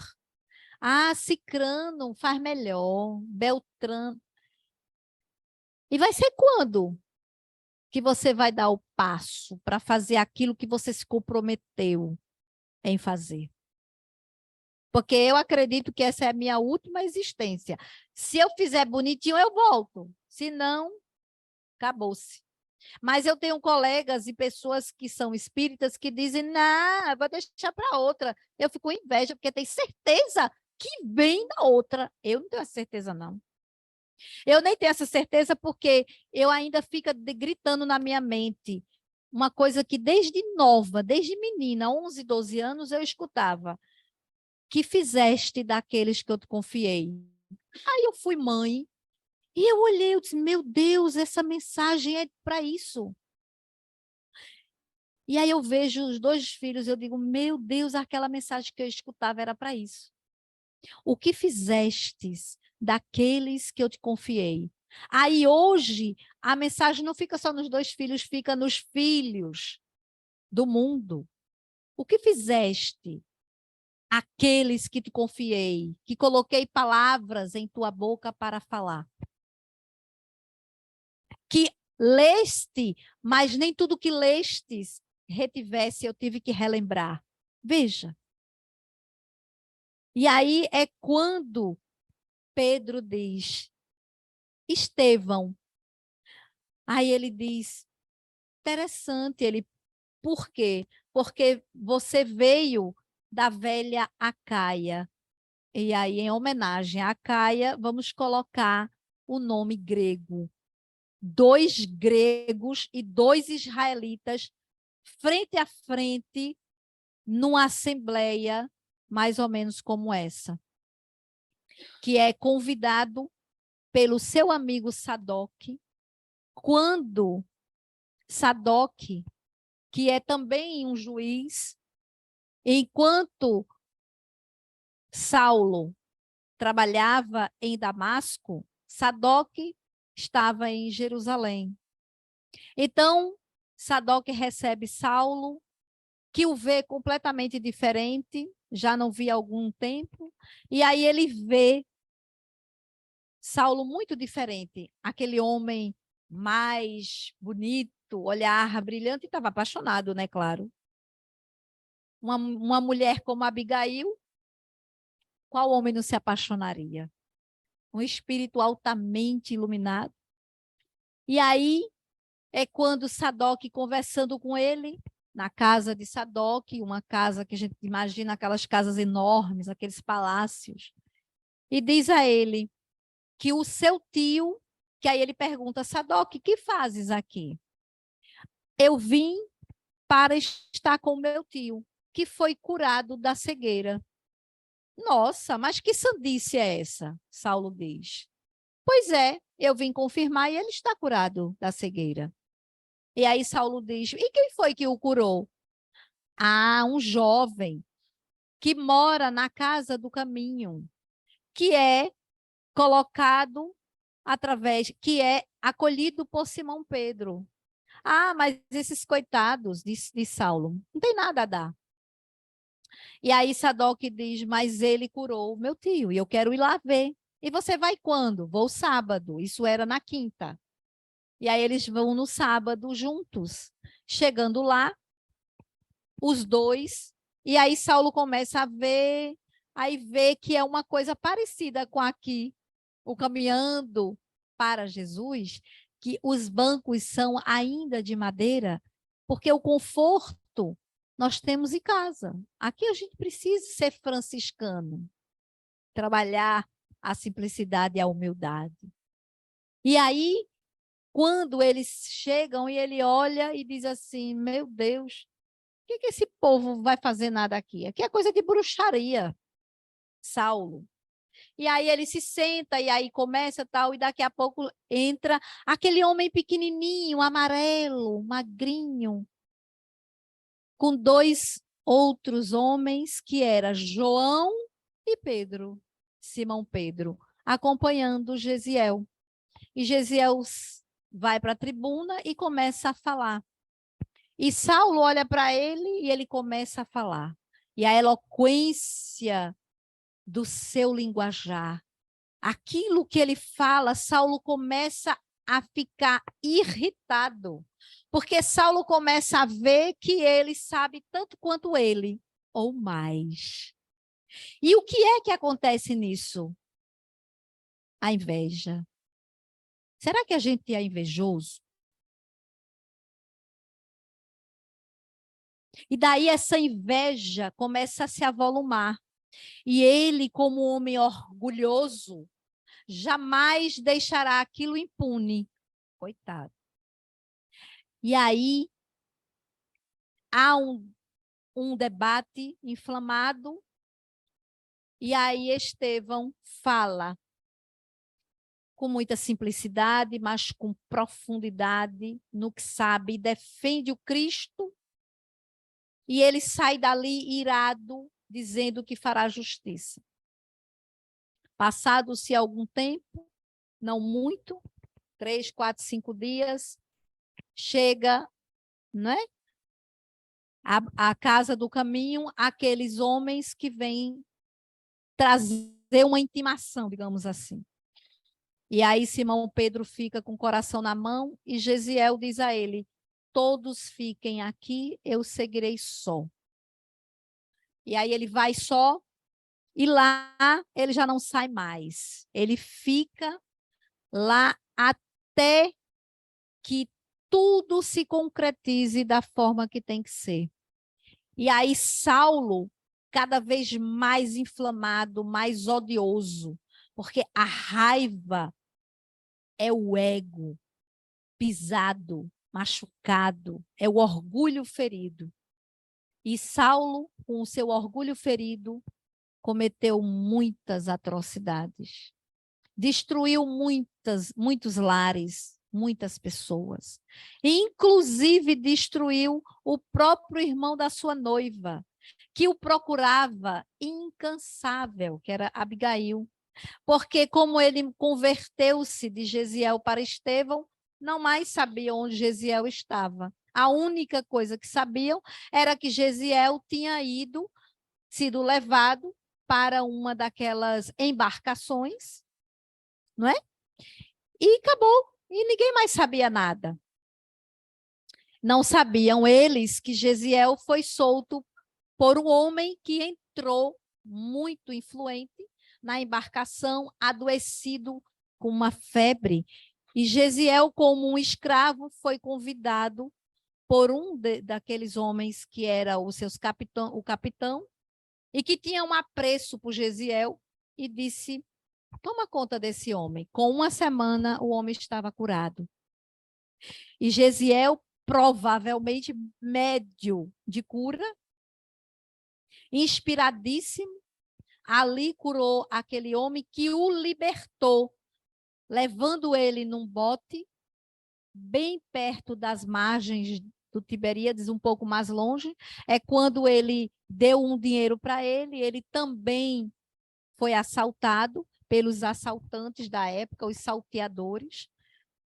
Ah, cicrano faz melhor. Beltrano. E vai ser quando que você vai dar o passo para fazer aquilo que você se comprometeu em fazer? Porque eu acredito que essa é a minha última existência. Se eu fizer bonitinho, eu volto. Se não, acabou-se. Mas eu tenho colegas e pessoas que são espíritas que dizem, não, vou deixar para outra. Eu fico com inveja, porque tem certeza que vem da outra. Eu não tenho essa certeza, não. Eu nem tenho essa certeza porque eu ainda fico gritando na minha mente. uma coisa que desde nova, desde menina, 11, 12 anos, eu escutava. Que fizeste daqueles que eu te confiei? Aí eu fui mãe, e eu olhei, eu disse, meu Deus, essa mensagem é para isso. E aí eu vejo os dois filhos, eu digo, meu Deus, aquela mensagem que eu escutava era para isso. O que fizestes daqueles que eu te confiei? Aí hoje, a mensagem não fica só nos dois filhos, fica nos filhos do mundo. O que fizeste aqueles que te confiei, que coloquei palavras em tua boca para falar? Que leste, mas nem tudo que lestes retivesse, eu tive que relembrar. Veja. E aí é quando Pedro diz, Estevão. Aí ele diz, interessante, por quê? Porque você veio da velha Acaia. E aí, em homenagem à Acaia, vamos colocar o nome grego. 2 gregos e 2 israelitas frente a frente numa assembleia mais ou menos como essa, que é convidado pelo seu amigo Sadoc, quando Sadoc, que é também um juiz, enquanto Saulo trabalhava em Damasco, Sadoc estava em Jerusalém. Então, Sadoc recebe Saulo, que o vê completamente diferente, já não via há algum tempo, e aí ele vê Saulo muito diferente, aquele homem mais bonito, olhar brilhante, estava apaixonado, né, claro. Uma mulher como Abigail, qual homem não se apaixonaria? Um espírito altamente iluminado. E aí é quando Sadoc, conversando com ele, na casa de Sadoc, uma casa que a gente imagina aquelas casas enormes, aqueles palácios, e diz a ele que o seu tio, que aí ele pergunta, Sadoc, que fazes aqui? Eu vim para estar com o meu tio, que foi curado da cegueira. Nossa, mas que sandice é essa? Saulo diz. Pois é, eu vim confirmar e ele está curado da cegueira. E aí Saulo diz, e quem foi que o curou? Ah, um jovem que mora na casa do caminho, que é colocado que é acolhido por Simão Pedro. Ah, mas esses coitados, de Saulo, não tem nada a dar. E aí Sadoc diz, mas ele curou o meu tio, e eu quero ir lá ver. E você vai quando? Vou sábado, isso era na quinta. E aí eles vão no sábado juntos. Chegando lá, os dois, e aí Saulo começa a ver, aí vê que é uma coisa parecida com aqui, o caminhando para Jesus, que os bancos são ainda de madeira, porque o conforto nós temos em casa. Aqui a gente precisa ser franciscano, trabalhar a simplicidade e a humildade. E aí, quando eles chegam e ele olha e diz assim, meu Deus, que esse povo vai fazer nada aqui? Aqui é coisa de bruxaria, Saulo. E aí ele se senta, e aí começa tal, e daqui a pouco entra aquele homem pequenininho, amarelo, magrinho, com 2 outros homens, que era João e Pedro, Simão Pedro, acompanhando Gesiel. E Gesiel vai para a tribuna e começa a falar. E Saulo olha para ele e ele começa a falar. E a eloquência do seu linguajar, aquilo que ele fala, Saulo começa a ficar irritado, porque Saulo começa a ver que ele sabe tanto quanto ele, ou mais. E o que é que acontece nisso? A inveja. Será que a gente é invejoso? E daí essa inveja começa a se avolumar. E ele, como homem orgulhoso, jamais deixará aquilo impune. Coitado. E aí há um debate inflamado, e aí Estevão fala com muita simplicidade, mas com profundidade no que sabe, e defende o Cristo, e ele sai dali irado, dizendo que fará justiça. Passado-se algum tempo, não muito, 3, 4, 5 dias, chega, né, a casa do caminho, aqueles homens que vêm trazer uma intimação, digamos assim. E aí Simão Pedro fica com o coração na mão e Gesiel diz a ele: todos fiquem aqui, eu seguirei só. E aí ele vai só, e lá ele já não sai mais. Ele fica lá até que tudo se concretize da forma que tem que ser. E aí Saulo, cada vez mais inflamado, mais odioso, porque a raiva é o ego pisado, machucado, é o orgulho ferido. E Saulo, com o seu orgulho ferido, cometeu muitas atrocidades. Destruiu muitos lares, muitas pessoas. E, inclusive, destruiu o próprio irmão da sua noiva, que o procurava incansável, que era Abigail. Porque como ele converteu-se de Gesiel para Estevão, não mais sabia onde Gesiel estava. A única coisa que sabiam era que Gesiel tinha sido levado para uma daquelas embarcações, não é? E acabou. E ninguém mais sabia nada. Não sabiam eles que Gesiel foi solto por um homem que entrou muito influente na embarcação, adoecido com uma febre. E Gesiel, como um escravo, foi convidado por daqueles homens que era o capitão, e que tinha um apreço por Gesiel, e disse: toma conta desse homem. Com uma semana, o homem estava curado. E Gesiel, provavelmente médio de cura, inspiradíssimo, ali curou aquele homem, que o libertou, levando ele num bote, bem perto das margens do Tiberíades, um pouco mais longe. É quando ele deu um dinheiro para ele também foi assaltado pelos assaltantes da época, os salteadores,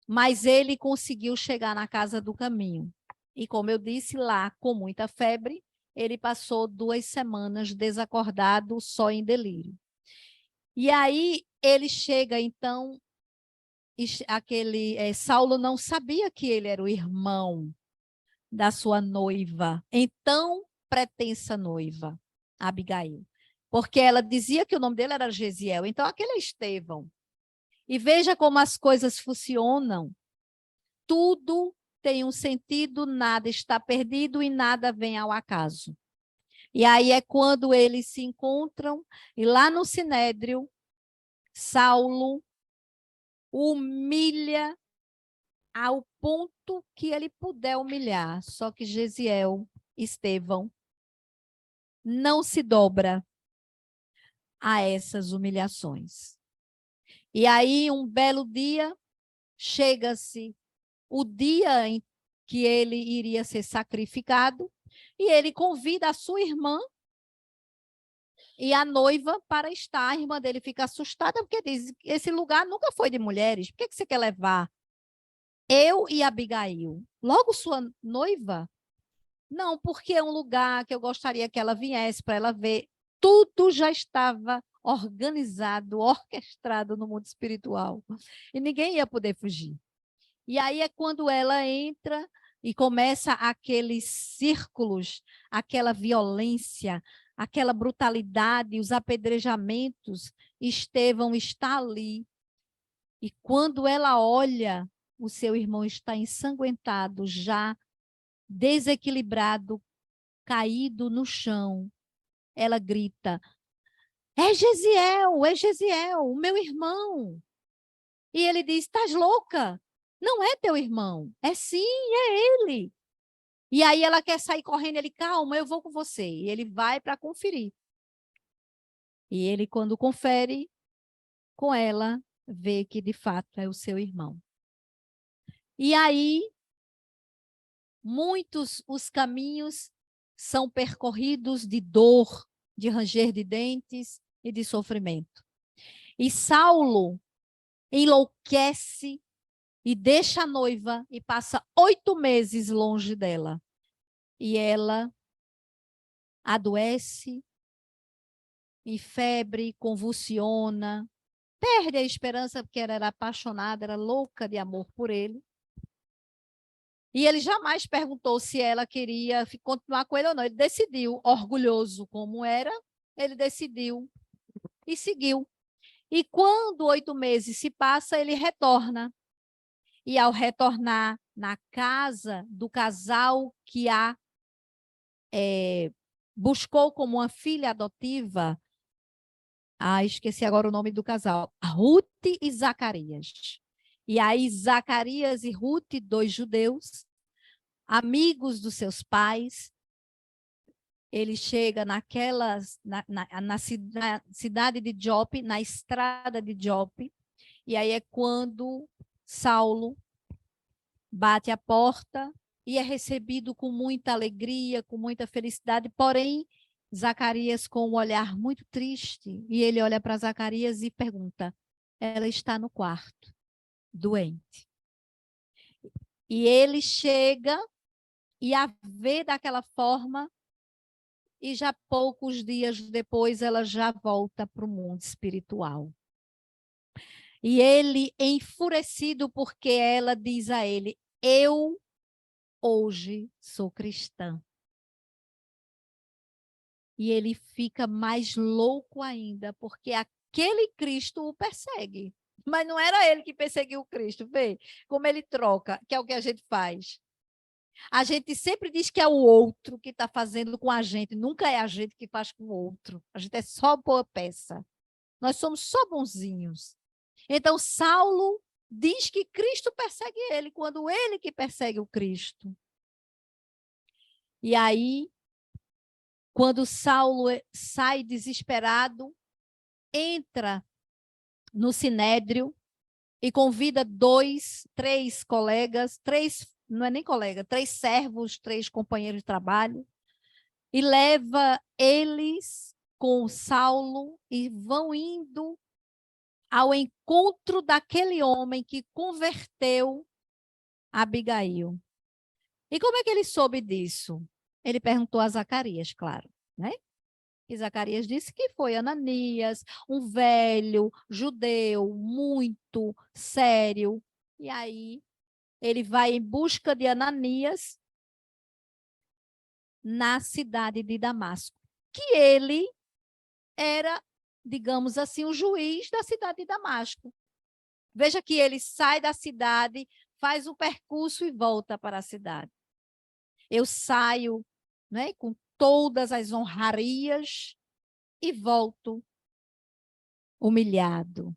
mas ele conseguiu chegar na casa do caminho. E como eu disse, lá, com muita febre, ele passou 2 semanas desacordado, só em delírio. E aí ele chega, então, Saulo não sabia que ele era o irmão da sua noiva, então pretensa noiva, Abigail. Porque ela dizia que o nome dele era Gesiel, então aquele é Estevão. E veja como as coisas funcionam. Tudo tem um sentido, nada está perdido e nada vem ao acaso. E aí é quando eles se encontram, e lá no Sinédrio, Saulo humilha ao ponto que ele puder humilhar. Só que Gesiel, Estevão, não se dobra a essas humilhações. E aí, um belo dia, chega-se o dia em que ele iria ser sacrificado, e ele convida a sua irmã e a noiva para estar. A irmã dele fica assustada, porque diz: esse lugar nunca foi de mulheres, por que você quer levar eu e Abigail? Logo sua noiva? Não, porque é um lugar que eu gostaria que ela viesse para ela ver. Tudo já estava organizado, orquestrado no mundo espiritual. E ninguém ia poder fugir. E aí é quando ela entra e começa aqueles círculos, aquela violência, aquela brutalidade, os apedrejamentos. Estevão está ali. E quando ela olha, o seu irmão está ensanguentado, já desequilibrado, caído no chão. Ela grita: é Gesiel, o meu irmão. E ele diz: estás louca? Não é teu irmão. É sim, é ele. E aí ela quer sair correndo, ele, calma, eu vou com você. E ele vai para conferir. E ele, quando confere com ela, vê que de fato é o seu irmão. E aí, muitos os caminhos são percorridos de dor, de ranger de dentes e de sofrimento. E Saulo enlouquece e deixa a noiva e passa 8 meses longe dela. E ela adoece, em febre, convulsiona, perde a esperança porque ela era apaixonada, era louca de amor por ele. E ele jamais perguntou se ela queria continuar com ele ou não. Ele decidiu, orgulhoso como era, ele decidiu e seguiu. E quando 8 meses se passa, ele retorna. E ao retornar na casa do casal que buscou como uma filha adotiva, esqueci agora o nome do casal, Ruth e Zacarias. E aí Zacarias e Ruth, 2 judeus, amigos dos seus pais, ele chega na cidade de Jope, na estrada de Jope, e aí é quando Saulo bate a porta e é recebido com muita alegria, com muita felicidade, porém, Zacarias com um olhar muito triste, e ele olha para Zacarias e pergunta, ela está no quarto, doente. E ele chega e a vê daquela forma, e já poucos dias depois ela já volta para o mundo espiritual. E ele, enfurecido porque ela diz a ele, eu hoje sou cristã. E ele fica mais louco ainda, porque aquele Cristo o persegue. Mas não era ele que perseguiu o Cristo, vê como ele troca, que é o que a gente faz. A gente sempre diz que é o outro que está fazendo com a gente, nunca é a gente que faz com o outro. A gente é só boa peça. Nós somos só bonzinhos. Então, Saulo diz que Cristo persegue ele, quando ele que persegue o Cristo. E aí, quando Saulo sai desesperado, entra no sinédrio e convida 2, 3 colegas, 3, não é nem colega, 3 servos, 3 companheiros de trabalho, e leva eles com Saulo e vão indo ao encontro daquele homem que converteu Abigail. E como é que ele soube disso? Ele perguntou a Zacarias, claro, né? E Zacarias disse que foi Ananias, um velho judeu muito sério. E aí ele vai em busca de Ananias na cidade de Damasco, que ele era, digamos assim, o juiz da cidade de Damasco. Veja que ele sai da cidade, faz um percurso e volta para a cidade. Eu saio, né, com todas as honrarias e volto humilhado.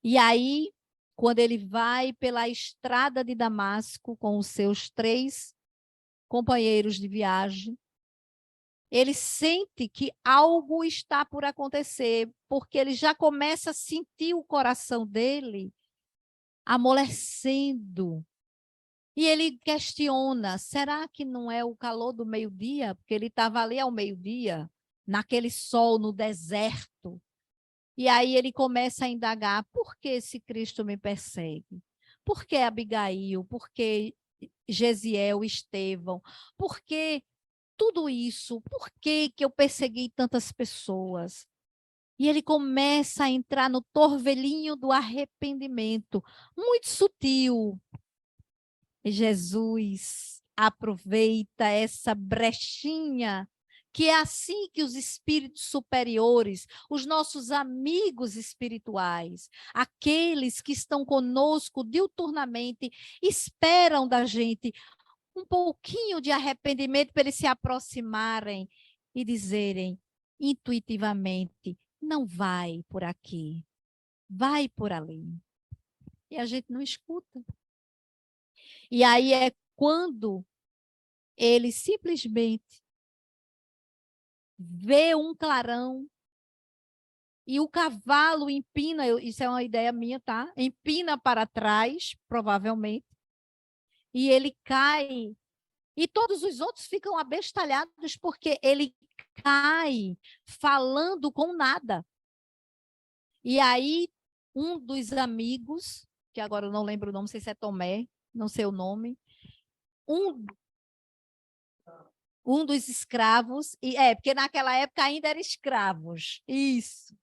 E aí, quando ele vai pela estrada de Damasco com os seus 3 companheiros de viagem, ele sente que algo está por acontecer, porque ele já começa a sentir o coração dele amolecendo. E ele questiona, será que não é o calor do meio-dia? Porque ele estava ali ao meio-dia, naquele sol, no deserto. E aí ele começa a indagar, por que esse Cristo me persegue? Por que Abigail? Por que Gesiel, Estevão? Por que tudo isso? Por que eu persegui tantas pessoas? E ele começa a entrar no torvelinho do arrependimento, muito sutil. E Jesus aproveita essa brechinha, que é assim que os espíritos superiores, os nossos amigos espirituais, aqueles que estão conosco diuturnamente, esperam da gente um pouquinho de arrependimento para eles se aproximarem e dizerem intuitivamente, não vai por aqui, vai por ali. E a gente não escuta. E aí é quando ele simplesmente vê um clarão e o cavalo empina, isso é uma ideia minha, tá? Empina para trás, provavelmente, e ele cai. E todos os outros ficam abestalhados porque ele cai falando com nada. E aí, um dos amigos, que agora eu não lembro o nome, não sei se é Tomé, não sei o nome, um dos escravos, porque naquela época ainda eram escravos, isso.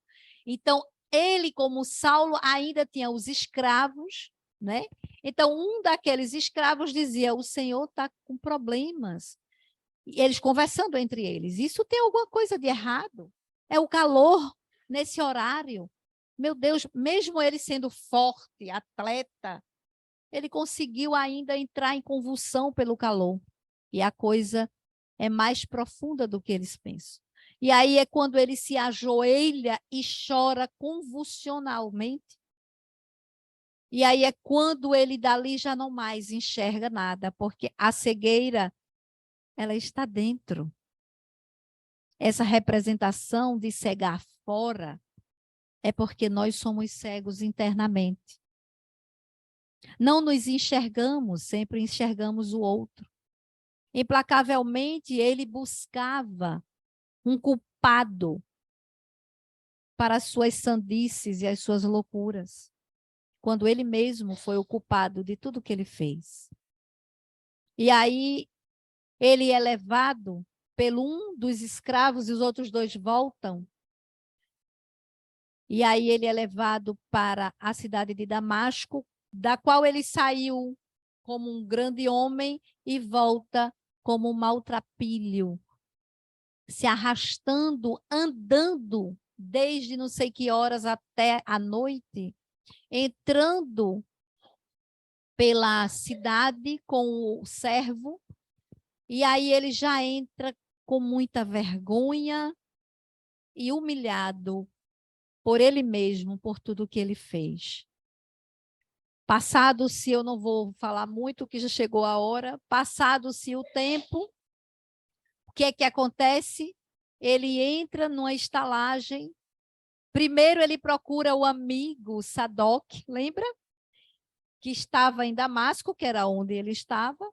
Então, ele, como Saulo, ainda tinha os escravos, né? Então, um daqueles escravos dizia: o Senhor está com problemas. E eles conversando entre eles. Isso tem alguma coisa de errado? É o calor nesse horário. Meu Deus, mesmo ele sendo forte, atleta, ele conseguiu ainda entrar em convulsão pelo calor. E a coisa é mais profunda do que eles pensam. E aí é quando ele se ajoelha e chora convulsionalmente. E aí é quando ele dali já não mais enxerga nada, porque a cegueira, ela está dentro. Essa representação de cegar fora é porque nós somos cegos internamente. Não nos enxergamos, sempre enxergamos o outro. Implacavelmente, ele buscava um culpado para as suas sandices e as suas loucuras, quando ele mesmo foi o culpado de tudo que ele fez. E aí ele é levado pelo um dos escravos e os outros dois voltam. E aí ele é levado para a cidade de Damasco, da qual ele saiu como um grande homem e volta como um maltrapilho, se arrastando, andando desde não sei que horas até a noite, entrando pela cidade com o servo, e aí ele já entra com muita vergonha e humilhado por ele mesmo, por tudo que ele fez. Passado-se, eu não vou falar muito, que já chegou a hora, passado-se o tempo, o que é que acontece? Ele entra numa estalagem. Primeiro ele procura o amigo Sadoc, lembra? Que estava em Damasco, que era onde ele estava.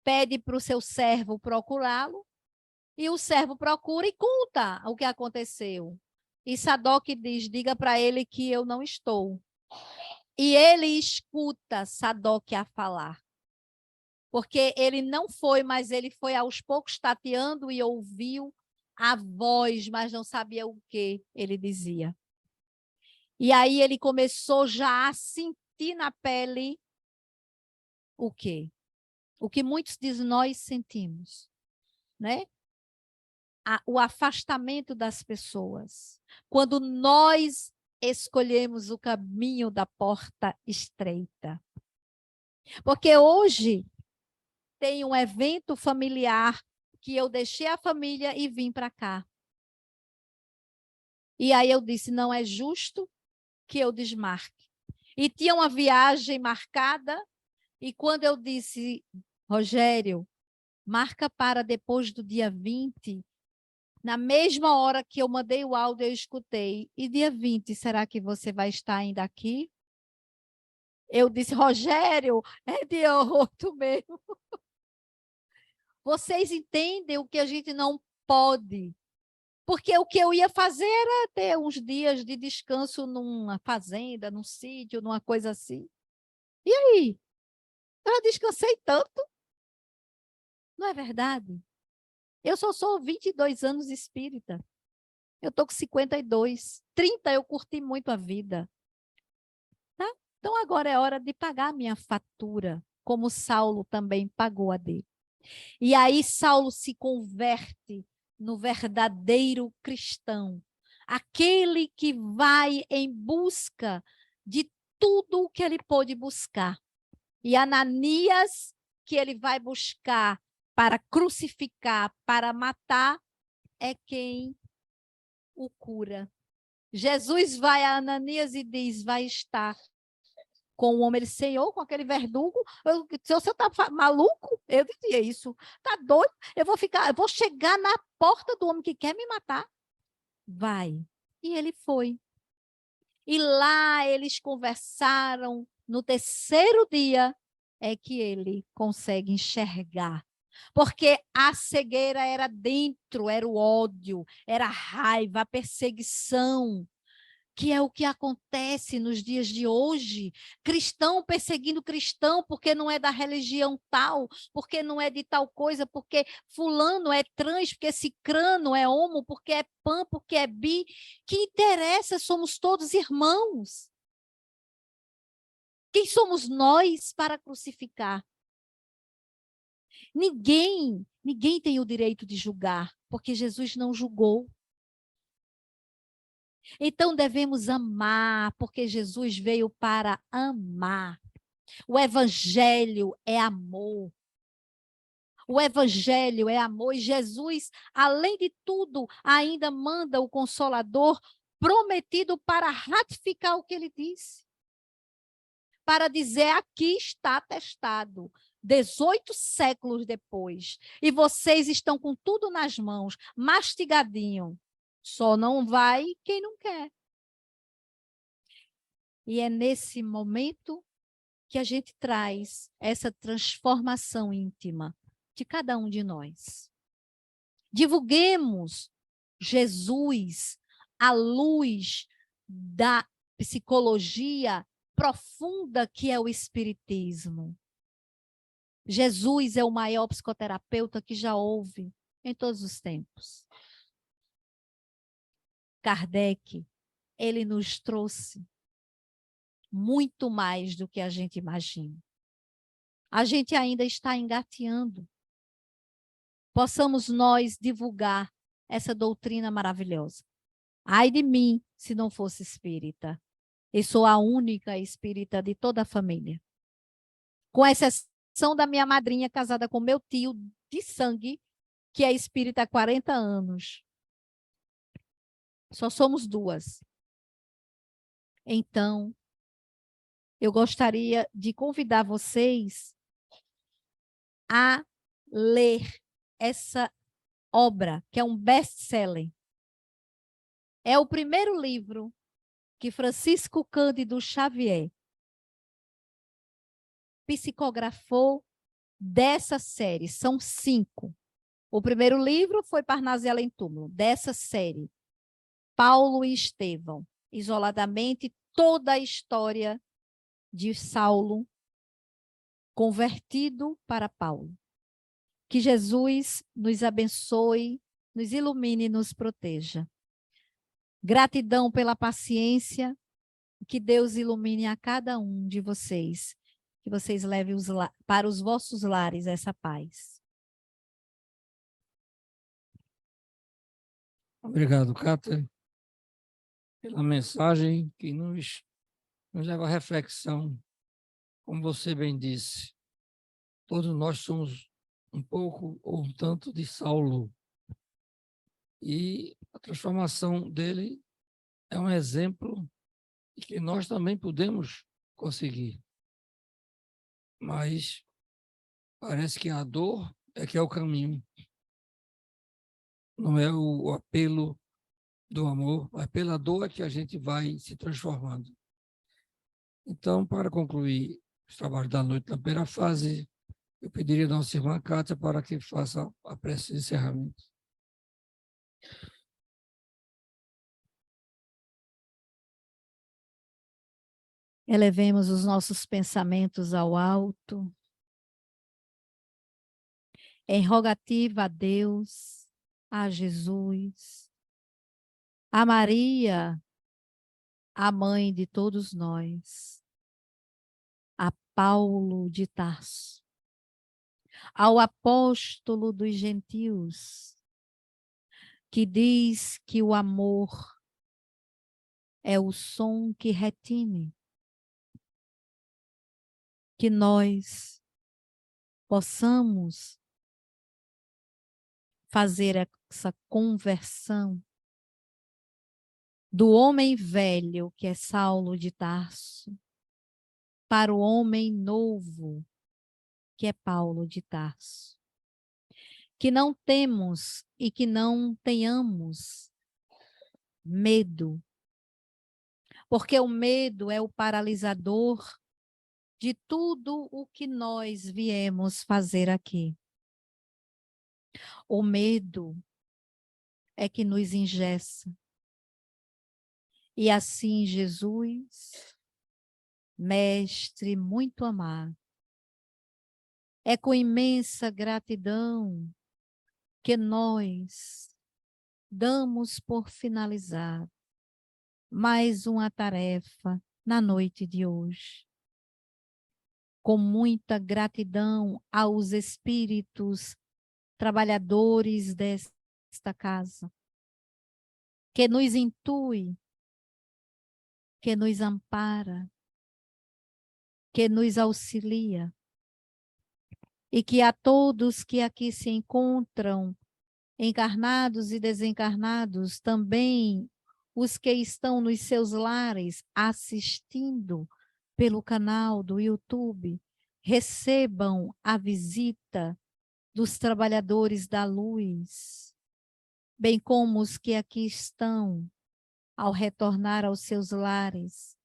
Pede para o seu servo procurá-lo. E o servo procura e conta o que aconteceu. E Sadoc diz: diga para ele que eu não estou. E ele escuta Sadoc a falar. Porque ele não foi, mas ele foi aos poucos tateando e ouviu a voz, mas não sabia o que ele dizia. E aí ele começou já a sentir na pele o quê? O que muitos de nós sentimos, né? O afastamento das pessoas. Quando nós escolhemos o caminho da porta estreita. Porque hoje tem um evento familiar que eu deixei a família e vim para cá. E aí eu disse: não é justo que eu desmarque. E tinha uma viagem marcada, e quando eu disse: Rogério, marca para depois do dia 20, na mesma hora que eu mandei o áudio, eu escutei: e dia 20, será que você vai estar ainda aqui? Eu disse: Rogério, é dia 8 mesmo. Vocês entendem o que a gente não pode. Porque o que eu ia fazer era ter uns dias de descanso numa fazenda, num sítio, numa coisa assim. E aí? Eu já descansei tanto. Não é verdade? Eu só sou 22 anos espírita. Eu estou com 52. 30 eu curti muito a vida. Tá? Então agora é hora de pagar a minha fatura, como Saulo também pagou a dele. E aí Saulo se converte no verdadeiro cristão, aquele que vai em busca de tudo o que ele pôde buscar. E Ananias, que ele vai buscar para crucificar, para matar, é quem o cura. Jesus vai a Ananias e diz: vai estar com o homem, ele, Senhor, com aquele verdugo, se você está maluco, eu dizia isso, está doido, eu vou chegar na porta do homem que quer me matar. Vai. E ele foi. E lá eles conversaram. No terceiro dia é que ele consegue enxergar. Porque a cegueira era dentro, era o ódio, era a raiva, a perseguição, que é o que acontece nos dias de hoje. Cristão perseguindo cristão porque não é da religião tal, porque não é de tal coisa, porque fulano é trans, porque cicrano é homo, porque é pan, porque é bi. Que interessa? Somos todos irmãos. Quem somos nós para crucificar? Ninguém tem o direito de julgar, porque Jesus não julgou. Então devemos amar, porque Jesus veio para amar. O evangelho é amor. O evangelho é amor e Jesus, além de tudo, ainda manda o Consolador prometido para ratificar o que ele disse. Para dizer, aqui está atestado, 18 séculos depois, e vocês estão com tudo nas mãos, mastigadinho. Só não vai quem não quer. E é nesse momento que a gente traz essa transformação íntima de cada um de nós. Divulguemos Jesus à luz da psicologia profunda que é o espiritismo. Jesus é o maior psicoterapeuta que já houve em todos os tempos. Kardec, ele nos trouxe muito mais do que a gente imagina. A gente ainda está engateando. Possamos nós divulgar essa doutrina maravilhosa. Ai de mim, se não fosse espírita. Eu sou a única espírita de toda a família. Com exceção da minha madrinha, casada com meu tio de sangue, que é espírita há 40 anos. Só somos duas. Então, eu gostaria de convidar vocês a ler essa obra, que é um best-seller. É o primeiro livro que Francisco Cândido Xavier psicografou dessa série. São 5. O primeiro livro foi Parnasia em Túmulo, dessa série. Paulo e Estevão, isoladamente, toda a história de Saulo convertido para Paulo. Que Jesus nos abençoe, nos ilumine e nos proteja. Gratidão pela paciência, que Deus ilumine a cada um de vocês, que vocês levem para os vossos lares essa paz. Obrigado, Cátia, pela mensagem que nos leva à reflexão. Como você bem disse, todos nós somos um pouco ou um tanto de Saulo. E a transformação dele é um exemplo de que nós também podemos conseguir. Mas parece que a dor é que é o caminho. Não é o apelo do amor, mas pela dor é que a gente vai se transformando. Então, para concluir os trabalhos da noite na primeira fase, eu pediria a nossa irmã Cátia para que faça a prece de encerramento. Elevemos os nossos pensamentos ao alto, em rogativa a Deus, a Jesus, a Maria, a mãe de todos nós, a Paulo de Tarso, ao apóstolo dos gentios, que diz que o amor é o som que retine, que nós possamos fazer essa conversão do homem velho, que é Saulo de Tarso, para o homem novo, que é Paulo de Tarso. Que não temos e que não tenhamos medo, porque o medo é o paralisador de tudo o que nós viemos fazer aqui. O medo é que nos engessa. E assim, Jesus, Mestre muito amado, é com imensa gratidão que nós damos por finalizar mais uma tarefa na noite de hoje. Com muita gratidão aos espíritos trabalhadores desta casa, que nos intui, que nos ampara, que nos auxilia, e que a todos que aqui se encontram, encarnados e desencarnados, também os que estão nos seus lares assistindo pelo canal do YouTube, recebam a visita dos trabalhadores da luz, bem como os que aqui estão, ao retornar aos seus lares,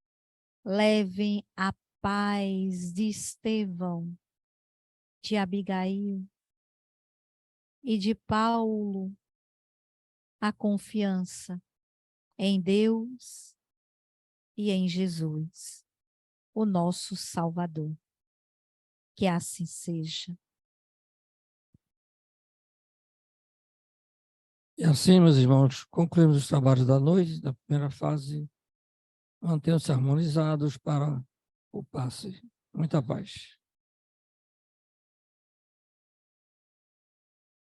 levem a paz de Estevão, de Abigail e de Paulo, a confiança em Deus e em Jesus, o nosso Salvador. Que assim seja. E assim, meus irmãos, concluímos os trabalhos da noite, da primeira fase. Mantenham-se harmonizados para o passe. Muita paz.